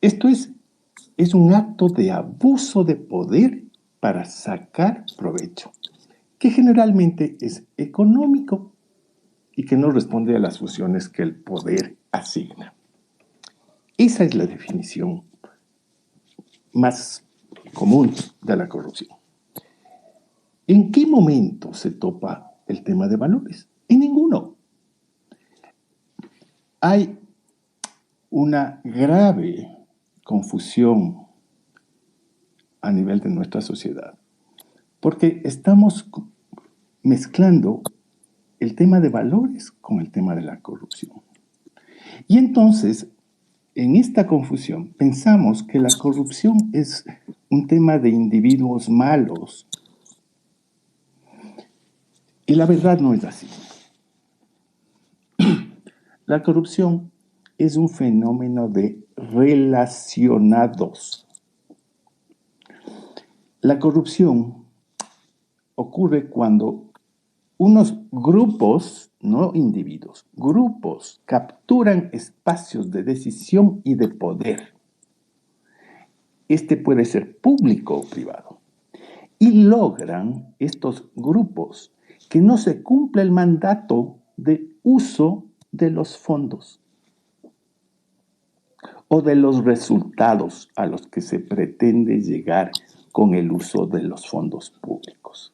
Esto es un acto de abuso de poder para sacar provecho, que generalmente es económico y que no responde a las funciones que el poder asigna. Esa es la definición más común de la corrupción. ¿En qué momento se topa el tema de valores? En ninguno. Hay una grave confusión a nivel de nuestra sociedad, porque estamos mezclando el tema de valores con el tema de la corrupción. Y entonces, en esta confusión, pensamos que la corrupción es un tema de individuos malos. Y la verdad no es así. La corrupción es un fenómeno de relacionados. La corrupción ocurre cuando unos grupos, no individuos, grupos capturan espacios de decisión y de poder. Este puede ser público o privado. Y logran estos grupos que no se cumpla el mandato de uso de los fondos o de los resultados a los que se pretende llegar con el uso de los fondos públicos.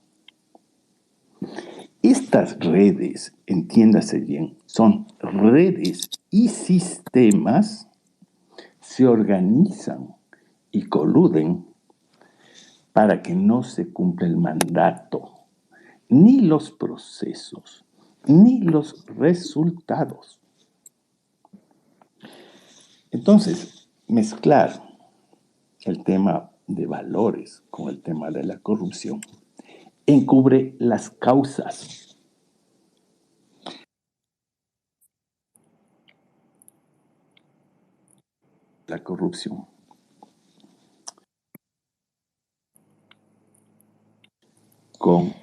Estas redes, entiéndase bien, son redes y sistemas, se organizan y coluden para que no se cumpla el mandato, ni los procesos, ni los resultados. Entonces, mezclar el tema de valores con el tema de la corrupción encubre las causas. La corrupción. Con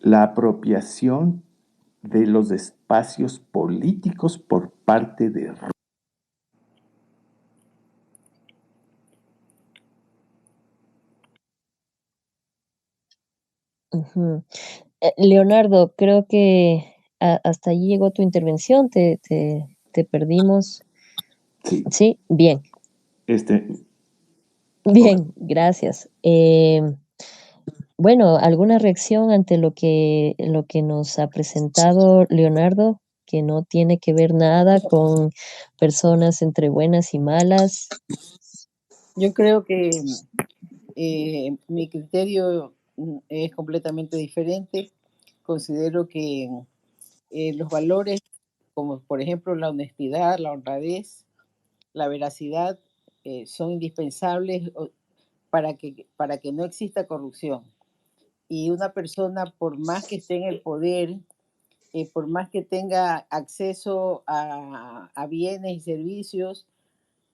la apropiación de los espacios políticos por parte de... Leonardo, creo que hasta allí llegó tu intervención, te perdimos. Sí. Sí, bien. Bien, gracias. Bueno, ¿alguna reacción ante lo que nos ha presentado Leonardo, que no tiene que ver nada con personas entre buenas y malas? Yo creo que mi criterio es completamente diferente. Considero que los valores, como por ejemplo la honestidad, la honradez, la veracidad, son indispensables para que no exista corrupción. Y una persona, por más que esté en el poder, por más que tenga acceso a bienes y servicios,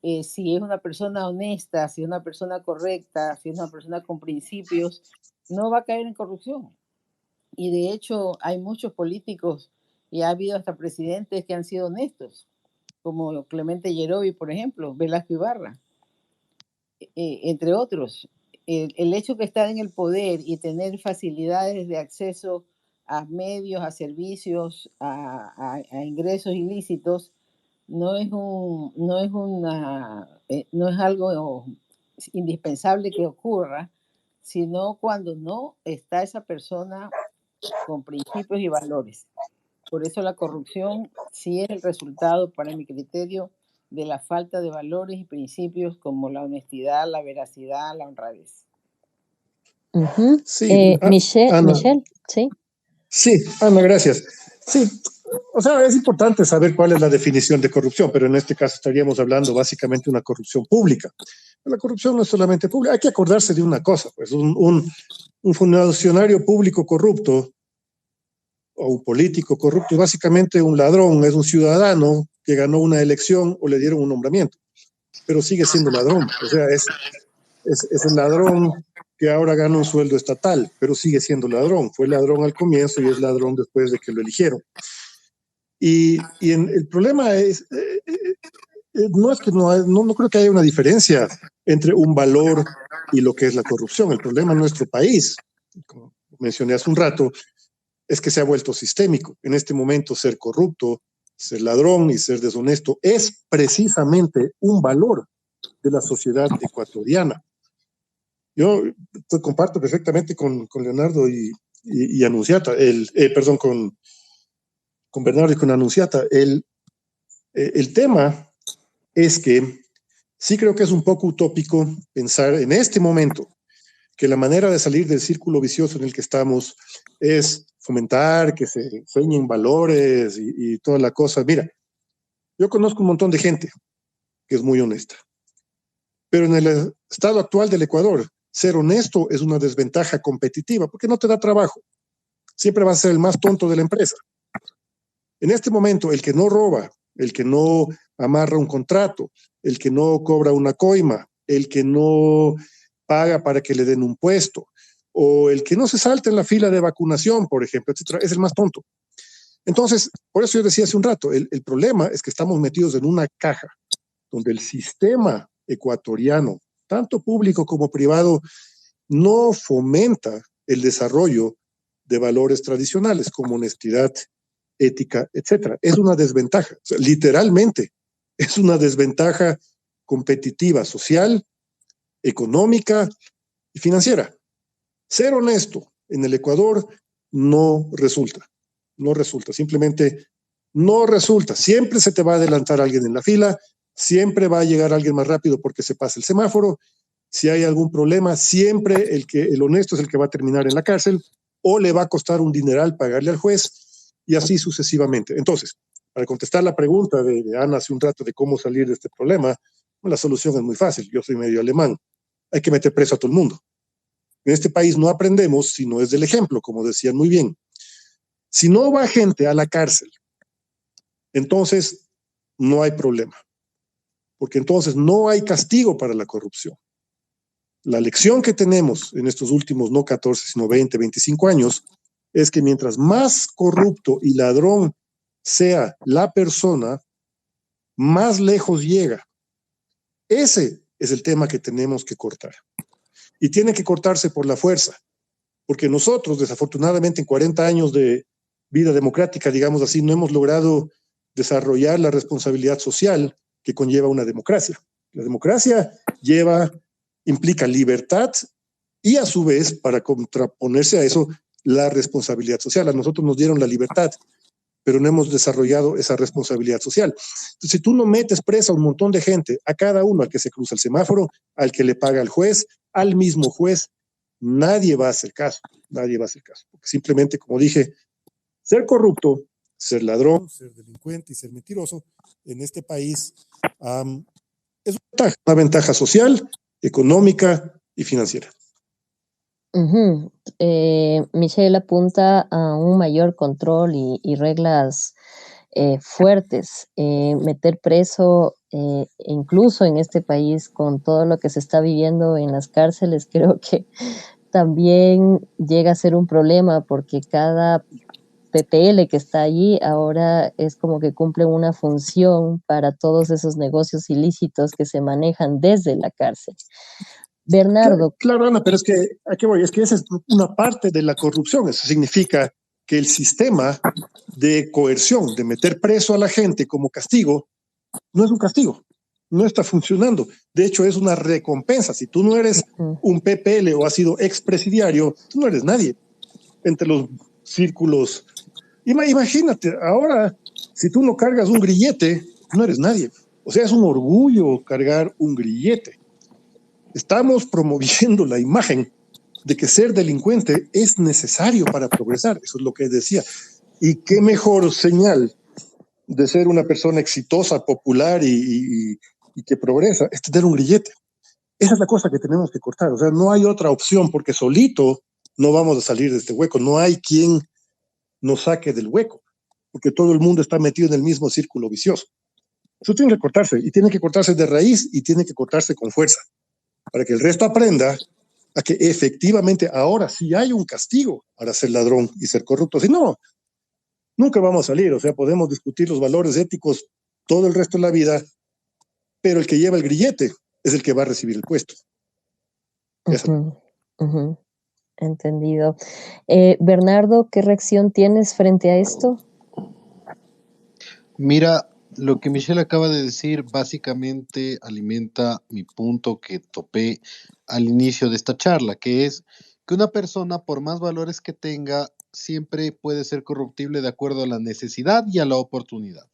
si es una persona honesta, si es una persona correcta, si es una persona con principios, no va a caer en corrupción. Y de hecho hay muchos políticos y ha habido hasta presidentes que han sido honestos, como Clemente Yerovi, por ejemplo, Velasco Ibarra, entre otros. El hecho que estar en el poder y tener facilidades de acceso a medios, a servicios, a ingresos ilícitos, no es algo indispensable que ocurra, sino cuando no está esa persona con principios y valores. Por eso la corrupción sí es el resultado, para mi criterio, de la falta de valores y principios como la honestidad, la veracidad, la honradez. Sí, Michelle, ¿sí? Sí, Ana, gracias. Sí, o sea, es importante saber cuál es la definición de corrupción, pero en este caso estaríamos hablando básicamente de una corrupción pública. La corrupción no es solamente pública, hay que acordarse de una cosa, pues un funcionario público corrupto o un político corrupto es básicamente un ladrón, es un ciudadano que ganó una elección o le dieron un nombramiento, pero sigue siendo ladrón, o sea, es el ladrón que ahora gana un sueldo estatal, pero sigue siendo ladrón. Fue ladrón al comienzo y es ladrón después de que lo eligieron. El problema es, no es que no creo que haya una diferencia entre un valor y lo que es la corrupción. El problema en nuestro país, como mencioné hace un rato, es que se ha vuelto sistémico. En este momento ser corrupto, ser ladrón y ser deshonesto es precisamente un valor de la sociedad ecuatoriana. Yo comparto perfectamente con Leonardo y Anunciata, perdón, con Bernardo y con Anunciata. El tema es que sí creo que es un poco utópico pensar en este momento que la manera de salir del círculo vicioso en el que estamos es fomentar que se enseñen valores y toda la cosa. Mira, yo conozco un montón de gente que es muy honesta, pero en el estado actual del Ecuador, ser honesto es una desventaja competitiva porque no te da trabajo. Siempre vas a ser el más tonto de la empresa. En este momento, el que no roba el que no amarra un contrato, el que no cobra una coima, el que no paga para que le den un puesto, o el que no se salta en la fila de vacunación, por ejemplo, etcétera, es el más tonto. Entonces, por eso yo decía hace un rato, el problema es que estamos metidos en una caja donde el sistema ecuatoriano, tanto público como privado, no fomenta el desarrollo de valores tradicionales como honestidad, ética, etcétera. Es una desventaja, o sea, literalmente, es una desventaja competitiva, social, económica y financiera. Ser honesto en el Ecuador no resulta, no resulta, simplemente no resulta. Siempre se te va a adelantar alguien en la fila, siempre va a llegar alguien más rápido porque se pasa el semáforo. Si hay algún problema, siempre el honesto es el que va a terminar en la cárcel o le va a costar un dineral pagarle al juez y así sucesivamente. Entonces, para contestar la pregunta de Ana hace un rato de cómo salir de este problema, la solución es muy fácil. Yo soy medio alemán. Hay que meter preso a todo el mundo. En este país no aprendemos si no es del ejemplo, como decían muy bien. Si no va gente a la cárcel, entonces no hay problema, porque entonces no hay castigo para la corrupción. La lección que tenemos en estos últimos, no 14, sino 20, 25 años, es que mientras más corrupto y ladrón sea la persona, más lejos llega. Ese es el tema que tenemos que cortar. Y tiene que cortarse por la fuerza, porque nosotros, desafortunadamente, en 40 años de vida democrática, digamos así, no hemos logrado desarrollar la responsabilidad social que conlleva una democracia. La democracia implica libertad y a su vez, para contraponerse a eso, la responsabilidad social. A nosotros nos dieron la libertad, pero no hemos desarrollado esa responsabilidad social. Entonces, si tú no metes presa a un montón de gente, a cada uno al que se cruza el semáforo, al que le paga el juez, al mismo juez, nadie va a hacer caso, nadie va a hacer caso. Porque simplemente, como dije, ser corrupto, ser ladrón, ser delincuente y ser mentiroso en este país es una ventaja social, económica y financiera. Michelle apunta a un mayor control y reglas fuertes, meter preso, incluso en este país con todo lo que se está viviendo en las cárceles, creo que también llega a ser un problema porque cada PPL que está allí ahora es como que cumple una función para todos esos negocios ilícitos que se manejan desde la cárcel. Bernardo. Claro, Ana, pero es que, ¿a qué voy? Es que esa es una parte de la corrupción. Eso significa que el sistema de coerción, de meter preso a la gente como castigo, no es un castigo, no está funcionando. De hecho, es una recompensa. Si tú no eres un PPL o has sido expresidiario, tú no eres nadie entre los círculos. Imagínate, ahora, si tú no cargas un grillete, no eres nadie. O sea, es un orgullo cargar un grillete. Estamos promoviendo la imagen de que ser delincuente es necesario para progresar. Eso es lo que decía. Y qué mejor señal de ser una persona exitosa, popular y que progresa es tener un grillete. Esa es la cosa que tenemos que cortar. O sea, no hay otra opción porque solito no vamos a salir de este hueco. No hay quien nos saque del hueco porque todo el mundo está metido en el mismo círculo vicioso. Eso tiene que cortarse y tiene que cortarse de raíz y tiene que cortarse con fuerza para que el resto aprenda a que efectivamente ahora sí hay un castigo para ser ladrón y ser corrupto. Si no, nunca vamos a salir. O sea, podemos discutir los valores éticos todo el resto de la vida, pero el que lleva el grillete es el que va a recibir el puesto. Entendido. Bernardo, ¿qué reacción tienes frente a esto? Mira, lo que Michelle acaba de decir básicamente alimenta mi punto que topé al inicio de esta charla, que es que una persona, por más valores que tenga, siempre puede ser corruptible de acuerdo a la necesidad y a la oportunidad.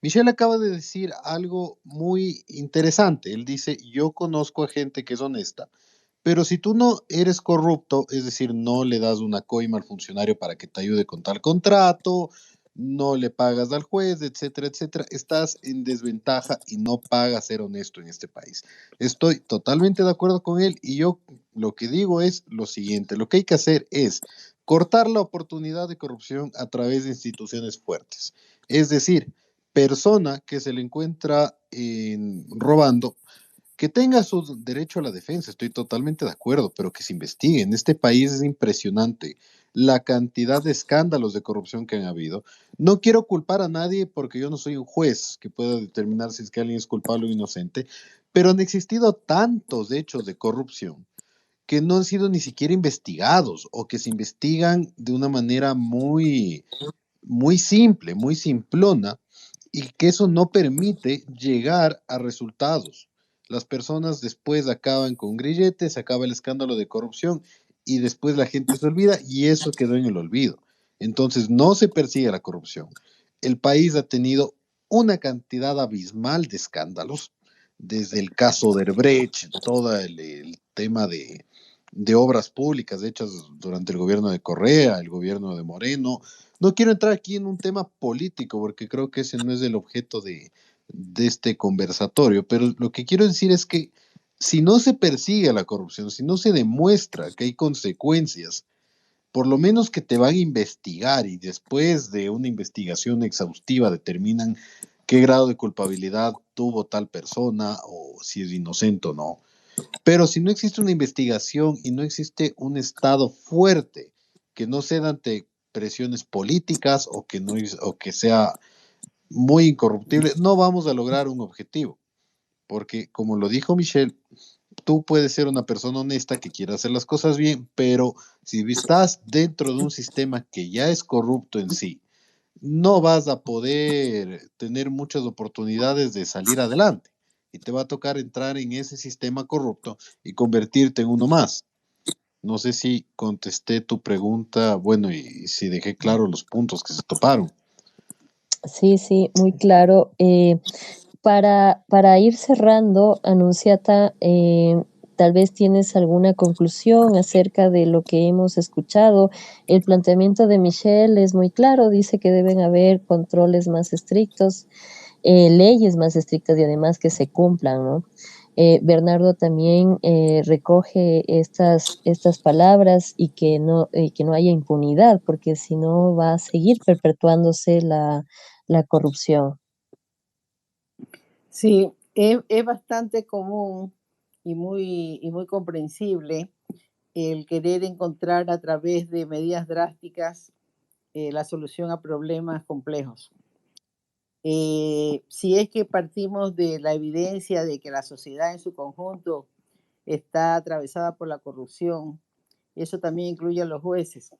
Michelle acaba de decir algo muy interesante. Él dice, yo conozco a gente que es honesta, pero si tú no eres corrupto, es decir, no le das una coima al funcionario para que te ayude con tal contrato, no le pagas al juez, etcétera, etcétera, estás en desventaja y no pagas ser honesto en este país. Estoy totalmente de acuerdo con él y yo lo que digo es lo siguiente, lo que hay que hacer es cortar la oportunidad de corrupción a través de instituciones fuertes. Es decir, persona que se le encuentra robando, que tenga su derecho a la defensa, estoy totalmente de acuerdo, pero que se investigue. En este país es impresionante la cantidad de escándalos de corrupción que han habido. No quiero culpar a nadie porque yo no soy un juez que pueda determinar si es que alguien es culpable o inocente, pero han existido tantos hechos de corrupción que no han sido ni siquiera investigados o que se investigan de una manera muy simple, muy simplona, y que eso no permite llegar a resultados. Las personas después acaban con grilletes, acaba el escándalo de corrupción y después la gente se olvida y eso quedó en el olvido. Entonces no se persigue la corrupción. El país ha tenido una cantidad abismal de escándalos, desde el caso de Herbrecht, todo el tema de obras públicas hechas durante el gobierno de Correa, el gobierno de Moreno. No quiero entrar aquí en un tema político porque creo que ese no es el objeto de este conversatorio, pero lo que quiero decir es que si no se persigue la corrupción, si no se demuestra que hay consecuencias, por lo menos que te van a investigar y después de una investigación exhaustiva determinan qué grado de culpabilidad tuvo tal persona o si es inocente o no. Pero si no existe una investigación y no existe un Estado fuerte que no ceda ante presiones políticas o que sea muy incorruptible, no vamos a lograr un objetivo. Porque, como lo dijo Michelle, tú puedes ser una persona honesta que quiera hacer las cosas bien, pero si estás dentro de un sistema que ya es corrupto en sí, no vas a poder tener muchas oportunidades de salir adelante y te va a tocar entrar en ese sistema corrupto y convertirte en uno más. No sé si contesté tu pregunta, bueno, y si dejé claro los puntos que se toparon. Sí, sí, muy claro. Para ir cerrando, Anunciata, tal vez tienes alguna conclusión acerca de lo que hemos escuchado. El planteamiento de Michelle es muy claro, dice que deben haber controles más estrictos, leyes más estrictas y además que se cumplan, ¿no? Bernardo también recoge estas palabras y que no haya impunidad, porque si no va a seguir perpetuándose la corrupción. Sí, es bastante común y muy comprensible el querer encontrar a través de medidas drásticas la solución a problemas complejos. Si es que partimos de la evidencia de que la sociedad en su conjunto está atravesada por la corrupción, eso también incluye a los jueces.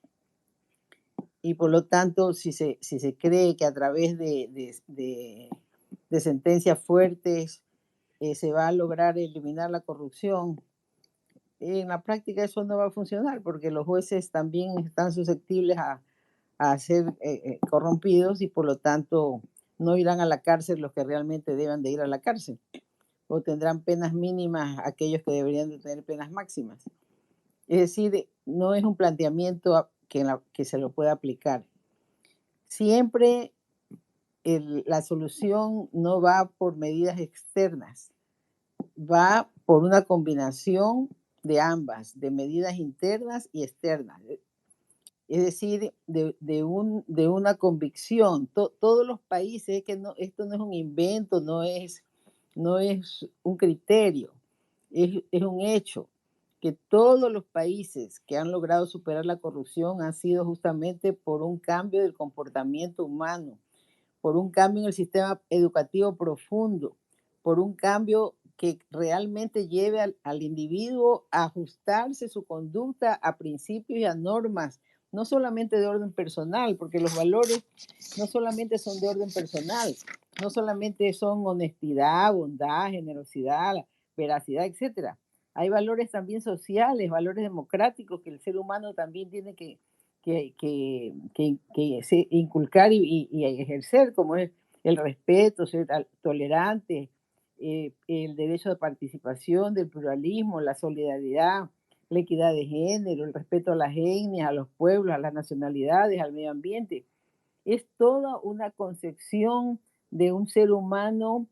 Y por lo tanto, si se cree que a través de sentencias fuertes se va a lograr eliminar la corrupción, en la práctica eso no va a funcionar porque los jueces también están susceptibles a ser corrompidos y por lo tanto no irán a la cárcel los que realmente deben de ir a la cárcel o tendrán penas mínimas aquellos que deberían de tener penas máximas. Es decir, no es un planteamiento que se lo pueda aplicar. Siempre la solución no va por medidas externas, va por una combinación de ambas, de medidas internas y externas. Es decir, de una convicción. Todos los países, que esto no es un invento, no es un criterio, es un hecho, que todos los países que han logrado superar la corrupción han sido justamente por un cambio del comportamiento humano, por un cambio en el sistema educativo profundo, por un cambio que realmente lleve al individuo a ajustarse su conducta a principios y a normas, no solamente de orden personal, porque los valores no solamente son de orden personal, no solamente son honestidad, bondad, generosidad, veracidad, etc. Hay valores también sociales, valores democráticos que el ser humano también tiene que inculcar y ejercer, como es el respeto, ser tolerante, el derecho de participación, del pluralismo, la solidaridad, la equidad de género, el respeto a las etnias, a los pueblos, a las nacionalidades, al medio ambiente. Es toda una concepción de un ser humano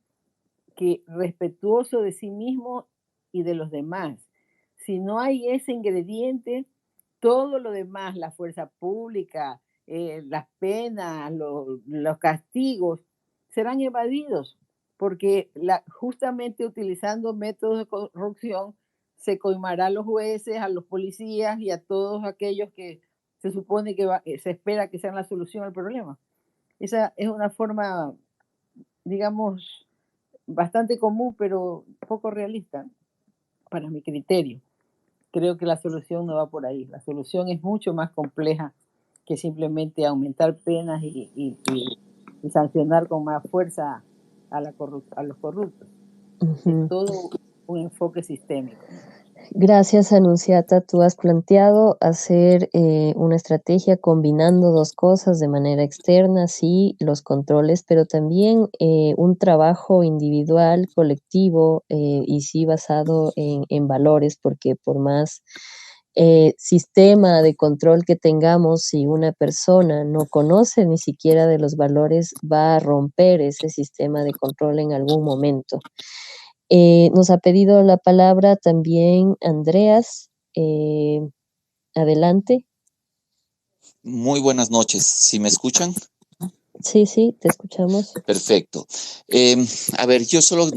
que respetuoso de sí mismo y de los demás. Si no hay ese ingrediente, todo lo demás, la fuerza pública, las penas, los castigos, serán evadidos, porque justamente utilizando métodos de corrupción se coimará a los jueces, a los policías y a todos aquellos que se supone que se espera que sean la solución al problema. Esa es una forma, digamos, bastante común, pero poco realista para mi criterio. Creo que la solución no va por ahí. La solución es mucho más compleja que simplemente aumentar penas y sancionar con más fuerza a los corruptos. Es todo un enfoque sistémico. Gracias, Anunciata. Tú has planteado hacer una estrategia combinando dos cosas de manera externa, sí, los controles, pero también un trabajo individual, colectivo y sí basado en valores, porque por más sistema de control que tengamos, si una persona no conoce ni siquiera de los valores, va a romper ese sistema de control en algún momento. Nos ha pedido la palabra también Andreas. Adelante. Muy buenas noches. ¿Sí me escuchan? Sí, sí, te escuchamos. Perfecto. A ver, yo solo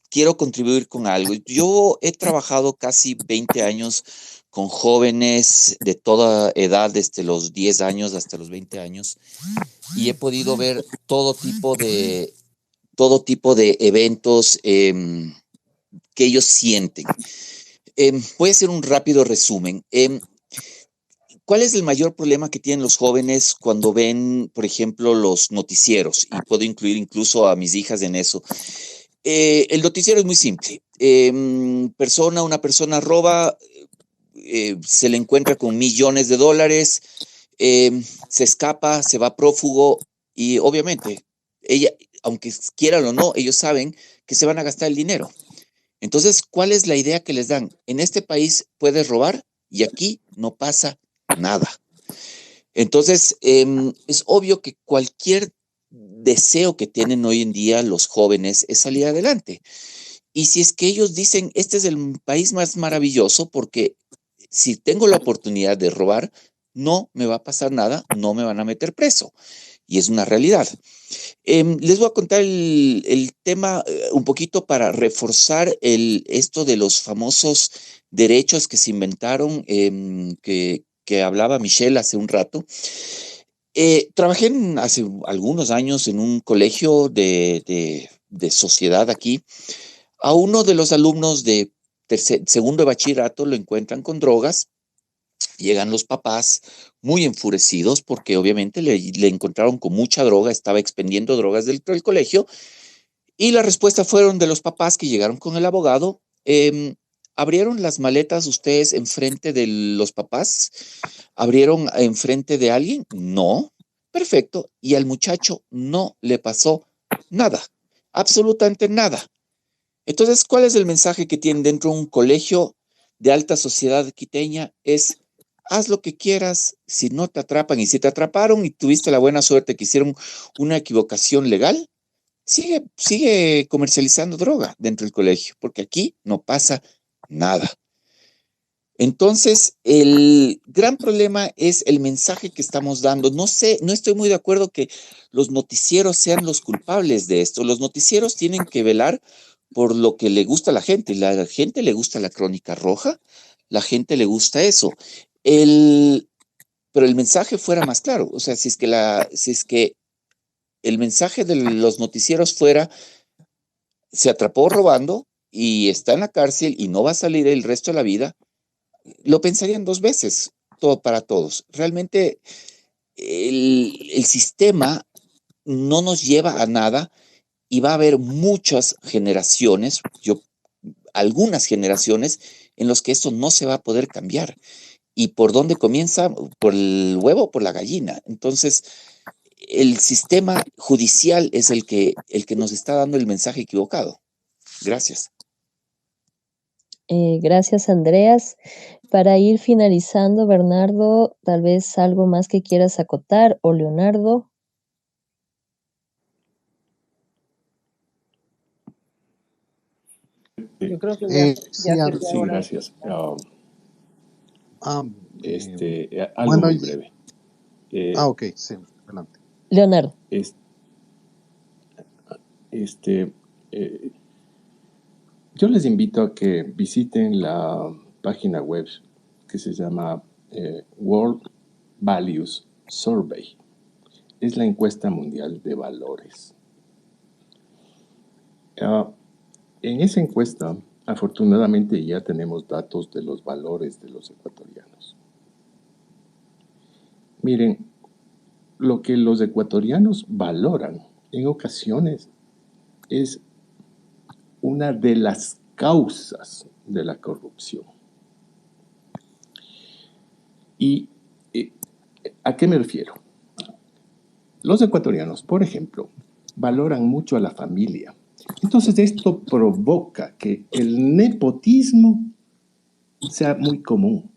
quiero contribuir con algo. Yo he trabajado casi 20 años con jóvenes de toda edad, desde los 10 años hasta los 20 años, y he podido ver todo tipo de eventos que ellos sienten. Voy a hacer un rápido resumen. ¿Cuál es el mayor problema que tienen los jóvenes cuando ven, por ejemplo, los noticieros? Y puedo incluir incluso a mis hijas en eso. El noticiero es muy simple. Una persona roba, se le encuentra con millones de dólares, se escapa, se va prófugo y obviamente, aunque quieran o no, ellos saben que se van a gastar el dinero. Entonces, ¿cuál es la idea que les dan? En este país puedes robar y aquí no pasa nada. Entonces, es obvio que cualquier deseo que tienen hoy en día los jóvenes es salir adelante. Y si es que ellos dicen, este es el país más maravilloso porque si tengo la oportunidad de robar, no me va a pasar nada, no me van a meter preso. Y es una realidad. Les voy a contar el tema un poquito para reforzar esto de los famosos derechos que se inventaron, que hablaba Michelle hace un rato. Trabajé hace algunos años en un colegio de sociedad aquí. A uno de los alumnos de segundo de bachillerato lo encuentran con drogas. Llegan los papás muy enfurecidos porque obviamente le encontraron con mucha droga, estaba expendiendo drogas del colegio. Y la respuesta fueron de los papás que llegaron con el abogado. ¿Abrieron las maletas ustedes enfrente de los papás? ¿Abrieron enfrente de alguien? No. Perfecto. Y al muchacho no le pasó nada, absolutamente nada. Entonces, ¿cuál es el mensaje que tienen dentro de un colegio de alta sociedad quiteña? Es, haz lo que quieras si no te atrapan. Y si te atraparon y tuviste la buena suerte que hicieron una equivocación legal, sigue comercializando droga dentro del colegio, porque aquí no pasa nada. Entonces, el gran problema es el mensaje que estamos dando. No estoy muy de acuerdo que los noticieros sean los culpables de esto. Los noticieros tienen que velar por lo que le gusta a la gente. La gente le gusta la crónica roja, la gente le gusta eso. Pero el mensaje fuera más claro. O sea, si es que el mensaje de los noticieros fuera, se atrapó robando y está en la cárcel y no va a salir el resto de la vida, lo pensarían dos veces, todo para todos. Realmente el sistema no nos lleva a nada y va a haber muchas generaciones, algunas generaciones en las que esto no se va a poder cambiar. ¿Y por dónde comienza? ¿Por el huevo o por la gallina? Entonces, el sistema judicial es el que nos está dando el mensaje equivocado. Gracias. Gracias, Andreas. Para ir finalizando, Bernardo, tal vez algo más que quieras acotar, o Leonardo. Yo creo que ya sería Sí, hora. gracias. Algo bueno, muy breve. ok, sí, adelante. Leonardo. Yo les invito a que visiten la página web que se llama World Values Survey. Es la encuesta mundial de valores. En esa encuesta, afortunadamente, ya tenemos datos de los valores de los ecuatorianos. Miren, lo que los ecuatorianos valoran en ocasiones es una de las causas de la corrupción. ¿Y a qué me refiero? Los ecuatorianos, por ejemplo, valoran mucho a la familia. Entonces esto provoca que el nepotismo sea muy común.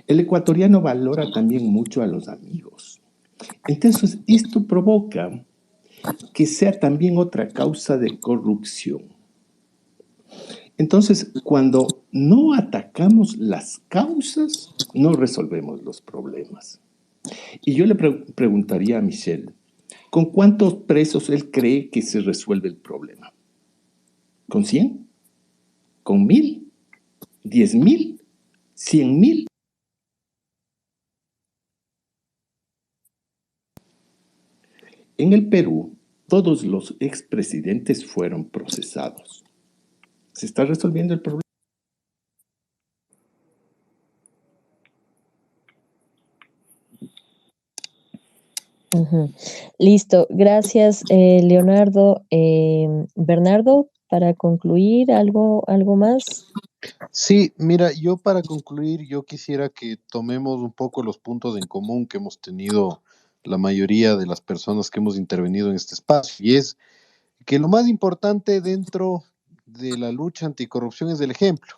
El ecuatoriano valora también mucho a los amigos. Entonces esto provoca que sea también otra causa de corrupción. Entonces, cuando no atacamos las causas, no resolvemos los problemas. Y yo le preguntaría a Michel, ¿con cuántos presos él cree que se resuelve el problema? ¿Con 100? ¿Con 1000? ¿10,000? ¿100,000? En el Perú, todos los expresidentes fueron procesados. ¿Se está resolviendo el problema? Listo, gracias Leonardo. Bernardo, para concluir, ¿algo más? Sí, mira, yo para concluir, yo quisiera que tomemos un poco los puntos en común que hemos tenido la mayoría de las personas que hemos intervenido en este espacio, y es que lo más importante dentro de la lucha anticorrupción es el ejemplo.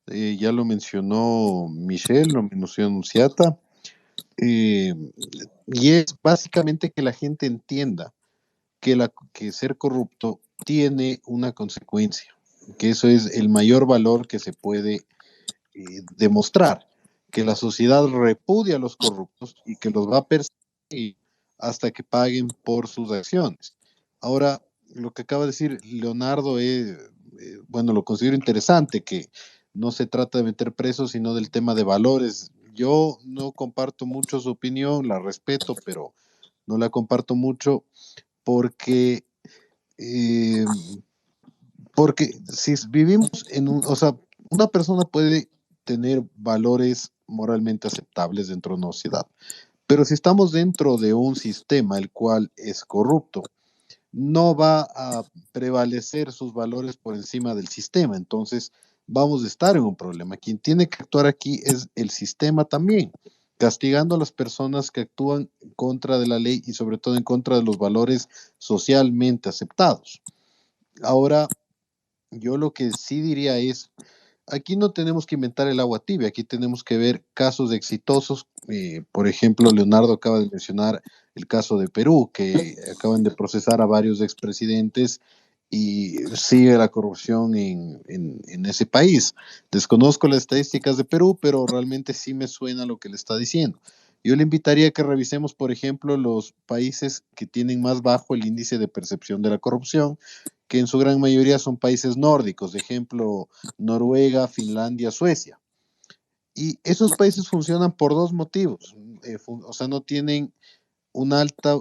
Ya lo mencionó Michelle, lo mencionó Nunciata, y es básicamente que la gente entienda que ser corrupto tiene una consecuencia, que eso es el mayor valor que se puede demostrar, que la sociedad repudia a los corruptos y que los va a perseguir hasta que paguen por sus acciones. Ahora, lo que acaba de decir Leonardo es, bueno, lo considero interesante, que no se trata de meter presos, sino del tema de valores. Yo no comparto mucho su opinión, la respeto, pero no la comparto mucho porque, eh, porque si vivimos en un, o sea, una persona puede tener valores moralmente aceptables dentro de una sociedad, pero si estamos dentro de un sistema el cual es corrupto, no va a prevalecer sus valores por encima del sistema. Entonces, vamos a estar en un problema. Quien tiene que actuar aquí es el sistema también, castigando a las personas que actúan contra de la ley y sobre todo en contra de los valores socialmente aceptados. Ahora, yo lo que sí diría es, aquí no tenemos que inventar el agua tibia, aquí tenemos que ver casos exitosos. Por ejemplo, Leonardo acaba de mencionar el caso de Perú, que acaban de procesar a varios expresidentes y sigue la corrupción en ese país. Desconozco las estadísticas de Perú, pero realmente sí me suena lo que le está diciendo. Yo le invitaría a que revisemos, por ejemplo, los países que tienen más bajo el índice de percepción de la corrupción, que en su gran mayoría son países nórdicos, de ejemplo, Noruega, Finlandia, Suecia. Y esos países funcionan por dos motivos, o sea, no tienen una alta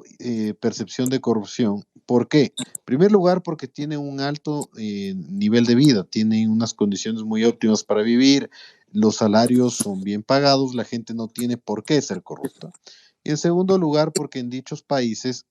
percepción de corrupción. ¿Por qué? En primer lugar, porque tienen un alto nivel de vida, tienen unas condiciones muy óptimas para vivir, los salarios son bien pagados, la gente no tiene por qué ser corrupta. Y en segundo lugar, porque en dichos países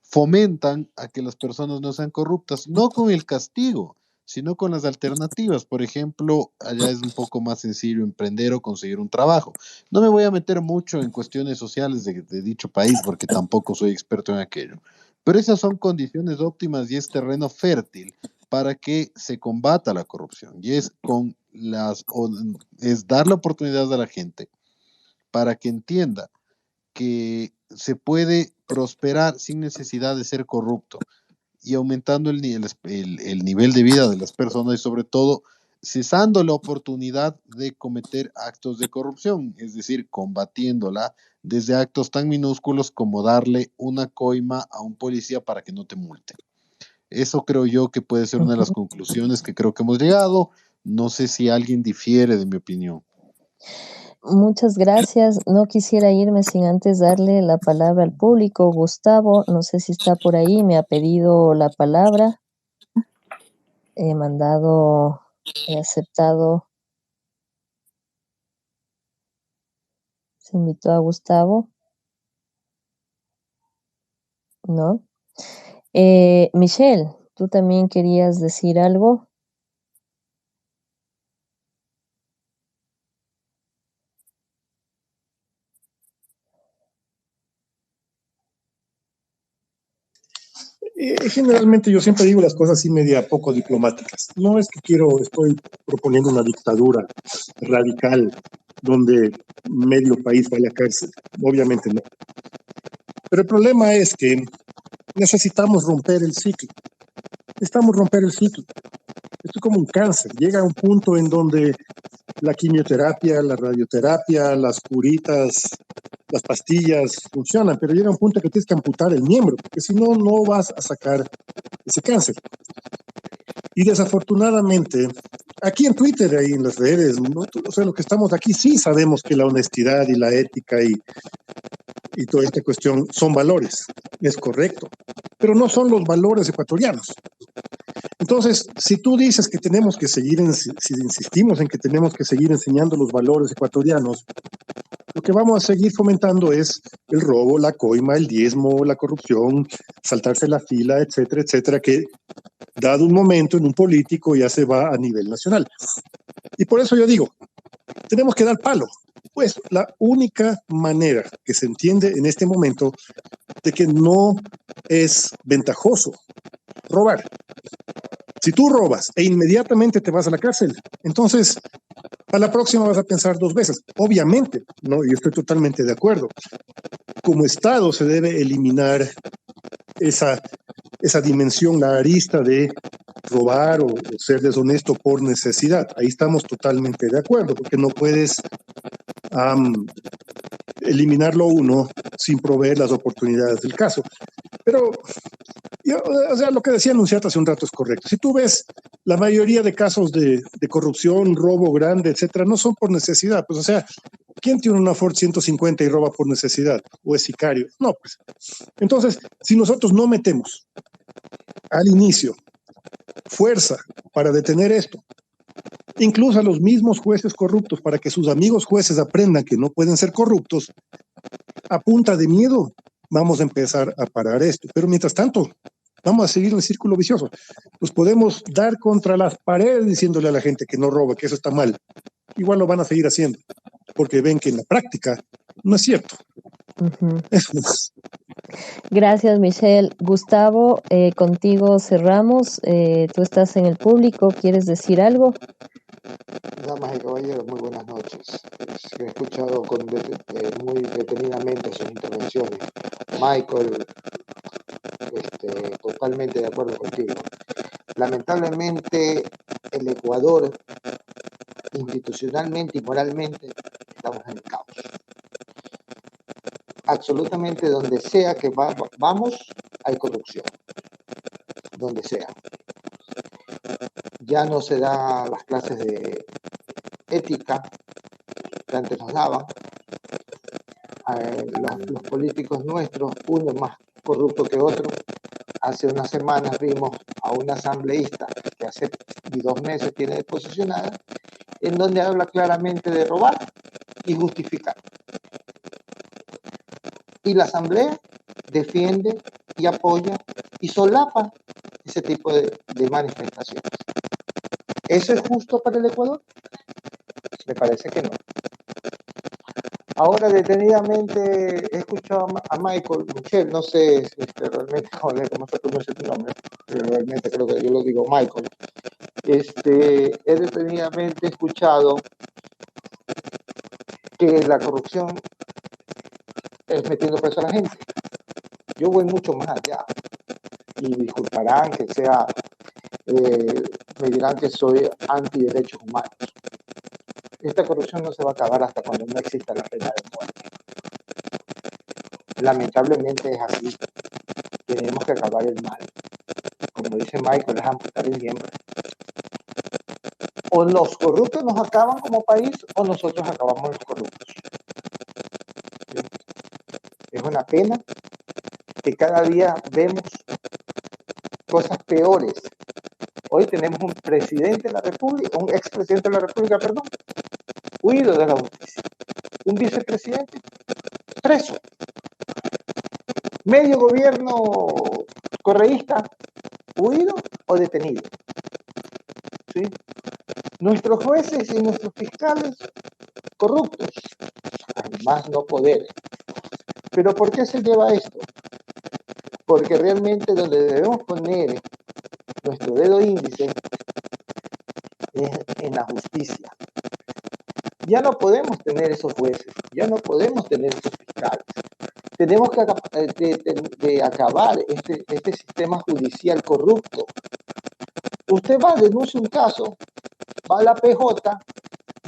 fomentan a que las personas no sean corruptas, no con el castigo, sino con las alternativas. Por ejemplo, allá es un poco más sencillo emprender o conseguir un trabajo. No me voy a meter mucho en cuestiones sociales de dicho país porque tampoco soy experto en aquello, pero esas son condiciones óptimas y es terreno fértil para que se combata la corrupción, y es es dar la oportunidad a la gente para que entienda que se puede prosperar sin necesidad de ser corrupto y aumentando el nivel de vida de las personas y sobre todo cesando la oportunidad de cometer actos de corrupción, es decir, combatiéndola desde actos tan minúsculos como darle una coima a un policía para que no te multe. Eso creo yo que puede ser una de las conclusiones que creo que hemos llegado. No sé si alguien difiere de mi opinión. Muchas gracias. No quisiera irme sin antes darle la palabra al público. Gustavo, no sé si está por ahí, me ha pedido la palabra. He aceptado. Se invitó a Gustavo. ¿No? Michelle, ¿tú también querías decir algo? Generalmente yo siempre digo las cosas así media poco diplomáticas. No es que estoy proponiendo una dictadura radical donde medio país va a la cárcel. Obviamente no. Pero el problema es que necesitamos romper el ciclo. Necesitamos romper el ciclo. Esto es como un cáncer. Llega a un punto en donde la quimioterapia, la radioterapia, las curitas, las pastillas funcionan, pero llega un punto que tienes que amputar el miembro, porque si no, no vas a sacar ese cáncer. Y desafortunadamente, aquí en Twitter y en las redes, ¿no? O sea, lo que estamos aquí sí sabemos que la honestidad y la ética y toda esta cuestión son valores, es correcto, pero no son los valores ecuatorianos. Entonces, si tú dices que tenemos que seguir, si insistimos en que tenemos que seguir enseñando los valores ecuatorianos, lo que vamos a seguir fomentando es el robo, la coima, el diezmo, la corrupción, saltarse la fila, etcétera, etcétera, que dado un momento en un político ya se va a nivel nacional. Y por eso yo digo, tenemos que dar palo. Pues la única manera que se entiende en este momento de que no es ventajoso robar. Si tú robas e inmediatamente te vas a la cárcel, entonces a la próxima vas a pensar dos veces. Obviamente, ¿no? Y estoy totalmente de acuerdo. Como Estado se debe eliminar esa dimensión, la arista de robar o ser deshonesto por necesidad. Ahí estamos totalmente de acuerdo, porque no puedes eliminarlo uno sin proveer las oportunidades del caso. Pero, o sea, lo que decía Anunciata hace un rato es correcto. Si tú ves la mayoría de casos de corrupción, robo grande, etcétera, no son por necesidad. Pues, o sea, ¿quién tiene una Ford 150 y roba por necesidad? ¿O es sicario? No, pues. Entonces, si nosotros no metemos al inicio fuerza para detener esto, incluso a los mismos jueces corruptos, para que sus amigos jueces aprendan que no pueden ser corruptos, a punta de miedo vamos a empezar a parar esto. Pero mientras tanto, vamos a seguir en el círculo vicioso. Nos podemos dar contra las paredes diciéndole a la gente que no roba, que eso está mal. Igual lo van a seguir haciendo, porque ven que en la práctica no es cierto. Eso no es. Gracias, Michelle. Gustavo, contigo cerramos. Tú estás en el público. ¿Quieres decir algo? Damas y caballeros, muy buenas noches. He escuchado muy detenidamente sus intervenciones. Michael, totalmente de acuerdo contigo. Lamentablemente, el Ecuador, institucionalmente y moralmente, estamos en el caos. Absolutamente donde sea que vamos, hay corrupción. Donde sea. Ya no se dan las clases de ética que antes nos daban. Los políticos nuestros, uno más corrupto que otro. Hace unas semanas vimos a una asambleísta que hace 2 meses tiene posicionada, en donde habla claramente de robar y justificar. Y la asamblea defiende y apoya y solapa ese tipo de manifestaciones. ¿Eso es justo para el Ecuador? Me parece que no. Ahora, detenidamente, he escuchado a Michael, Michelle, no sé realmente cómo se pronuncia tu nombre, pero realmente creo que yo lo digo Michael. He detenidamente escuchado que la corrupción es metiendo preso a la gente. Yo voy mucho más allá. Y disculparán que sea, me dirán que soy antiderechos humanos. Esta corrupción no se va a acabar hasta cuando no exista la pena de muerte. Lamentablemente es así. Tenemos que acabar el mal. Como dice Michael, es amputar el miembro. O los corruptos nos acaban como país o nosotros acabamos los corruptos. ¿Sí? Es una pena que cada día vemos cosas peores. Hoy tenemos un presidente de la República, un expresidente de la República, perdón, huido de la justicia. Un vicepresidente preso. Medio gobierno correísta huido o detenido. ¿Sí? Nuestros jueces y nuestros fiscales corruptos, además no poder. ¿Pero por qué se lleva esto? Porque realmente donde debemos poner nuestro dedo índice es en la justicia. Ya no podemos tener esos jueces, ya no podemos tener esos fiscales. Tenemos que acabar este sistema judicial corrupto. Usted va, denuncia un caso, va a la PJ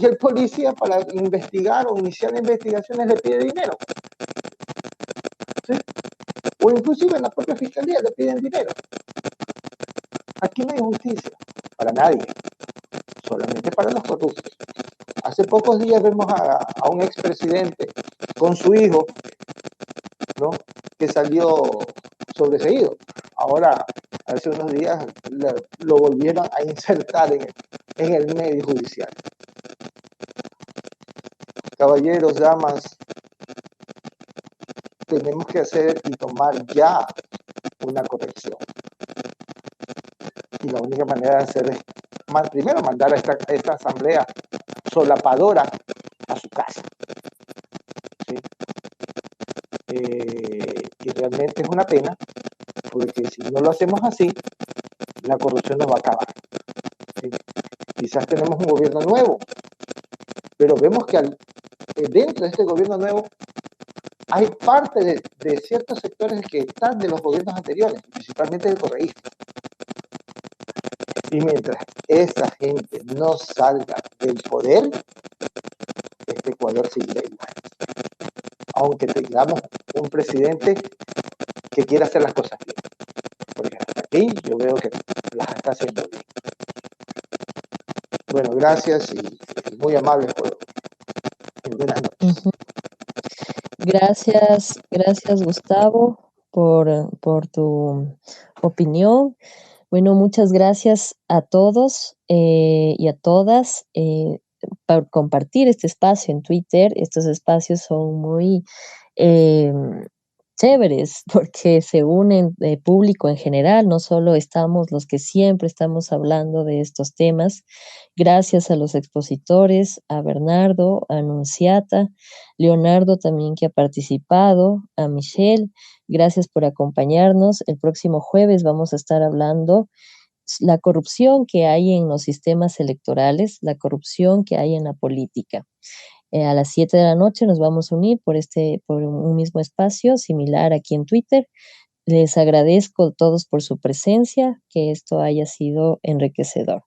y el policía para investigar o iniciar investigaciones le pide dinero. ¿Sí? O inclusive en la propia fiscalía le piden dinero. Aquí no hay justicia para nadie, solamente para los corruptos. Hace pocos días vemos a un expresidente con su hijo, ¿no?, que salió sobreseído. Ahora, hace unos días lo volvieron a insertar en el medio judicial. Caballeros, damas, tenemos que hacer y tomar ya una corrección. Y la única manera de hacer es, primero, mandar a esta asamblea solapadora a su casa. ¿Sí? Y realmente es una pena, porque si no lo hacemos así, la corrupción nos va a acabar. ¿Sí? Quizás tenemos un gobierno nuevo, pero vemos que dentro de este gobierno nuevo hay parte de ciertos sectores que están de los gobiernos anteriores, principalmente del correísmo. Y mientras esa gente no salga del poder, este Ecuador seguirá igual. Aunque tengamos un presidente que quiera hacer las cosas bien. Porque hasta aquí yo veo que las está haciendo bien. Bueno, gracias y muy amables por buenas noches. Gracias Gustavo por tu opinión. Bueno, muchas gracias a todos y a todas por compartir este espacio en Twitter. Estos espacios son muy chéveres porque se unen público en general, no solo estamos los que siempre estamos hablando de estos temas. Gracias a los expositores, a Bernardo, a Anunciata, Leonardo también que ha participado, a Michelle. Gracias por acompañarnos. El próximo jueves vamos a estar hablando la corrupción que hay en los sistemas electorales, la corrupción que hay en la política. A las 7 de la noche nos vamos a unir por un mismo espacio similar aquí en Twitter. Les agradezco a todos por su presencia, que esto haya sido enriquecedor.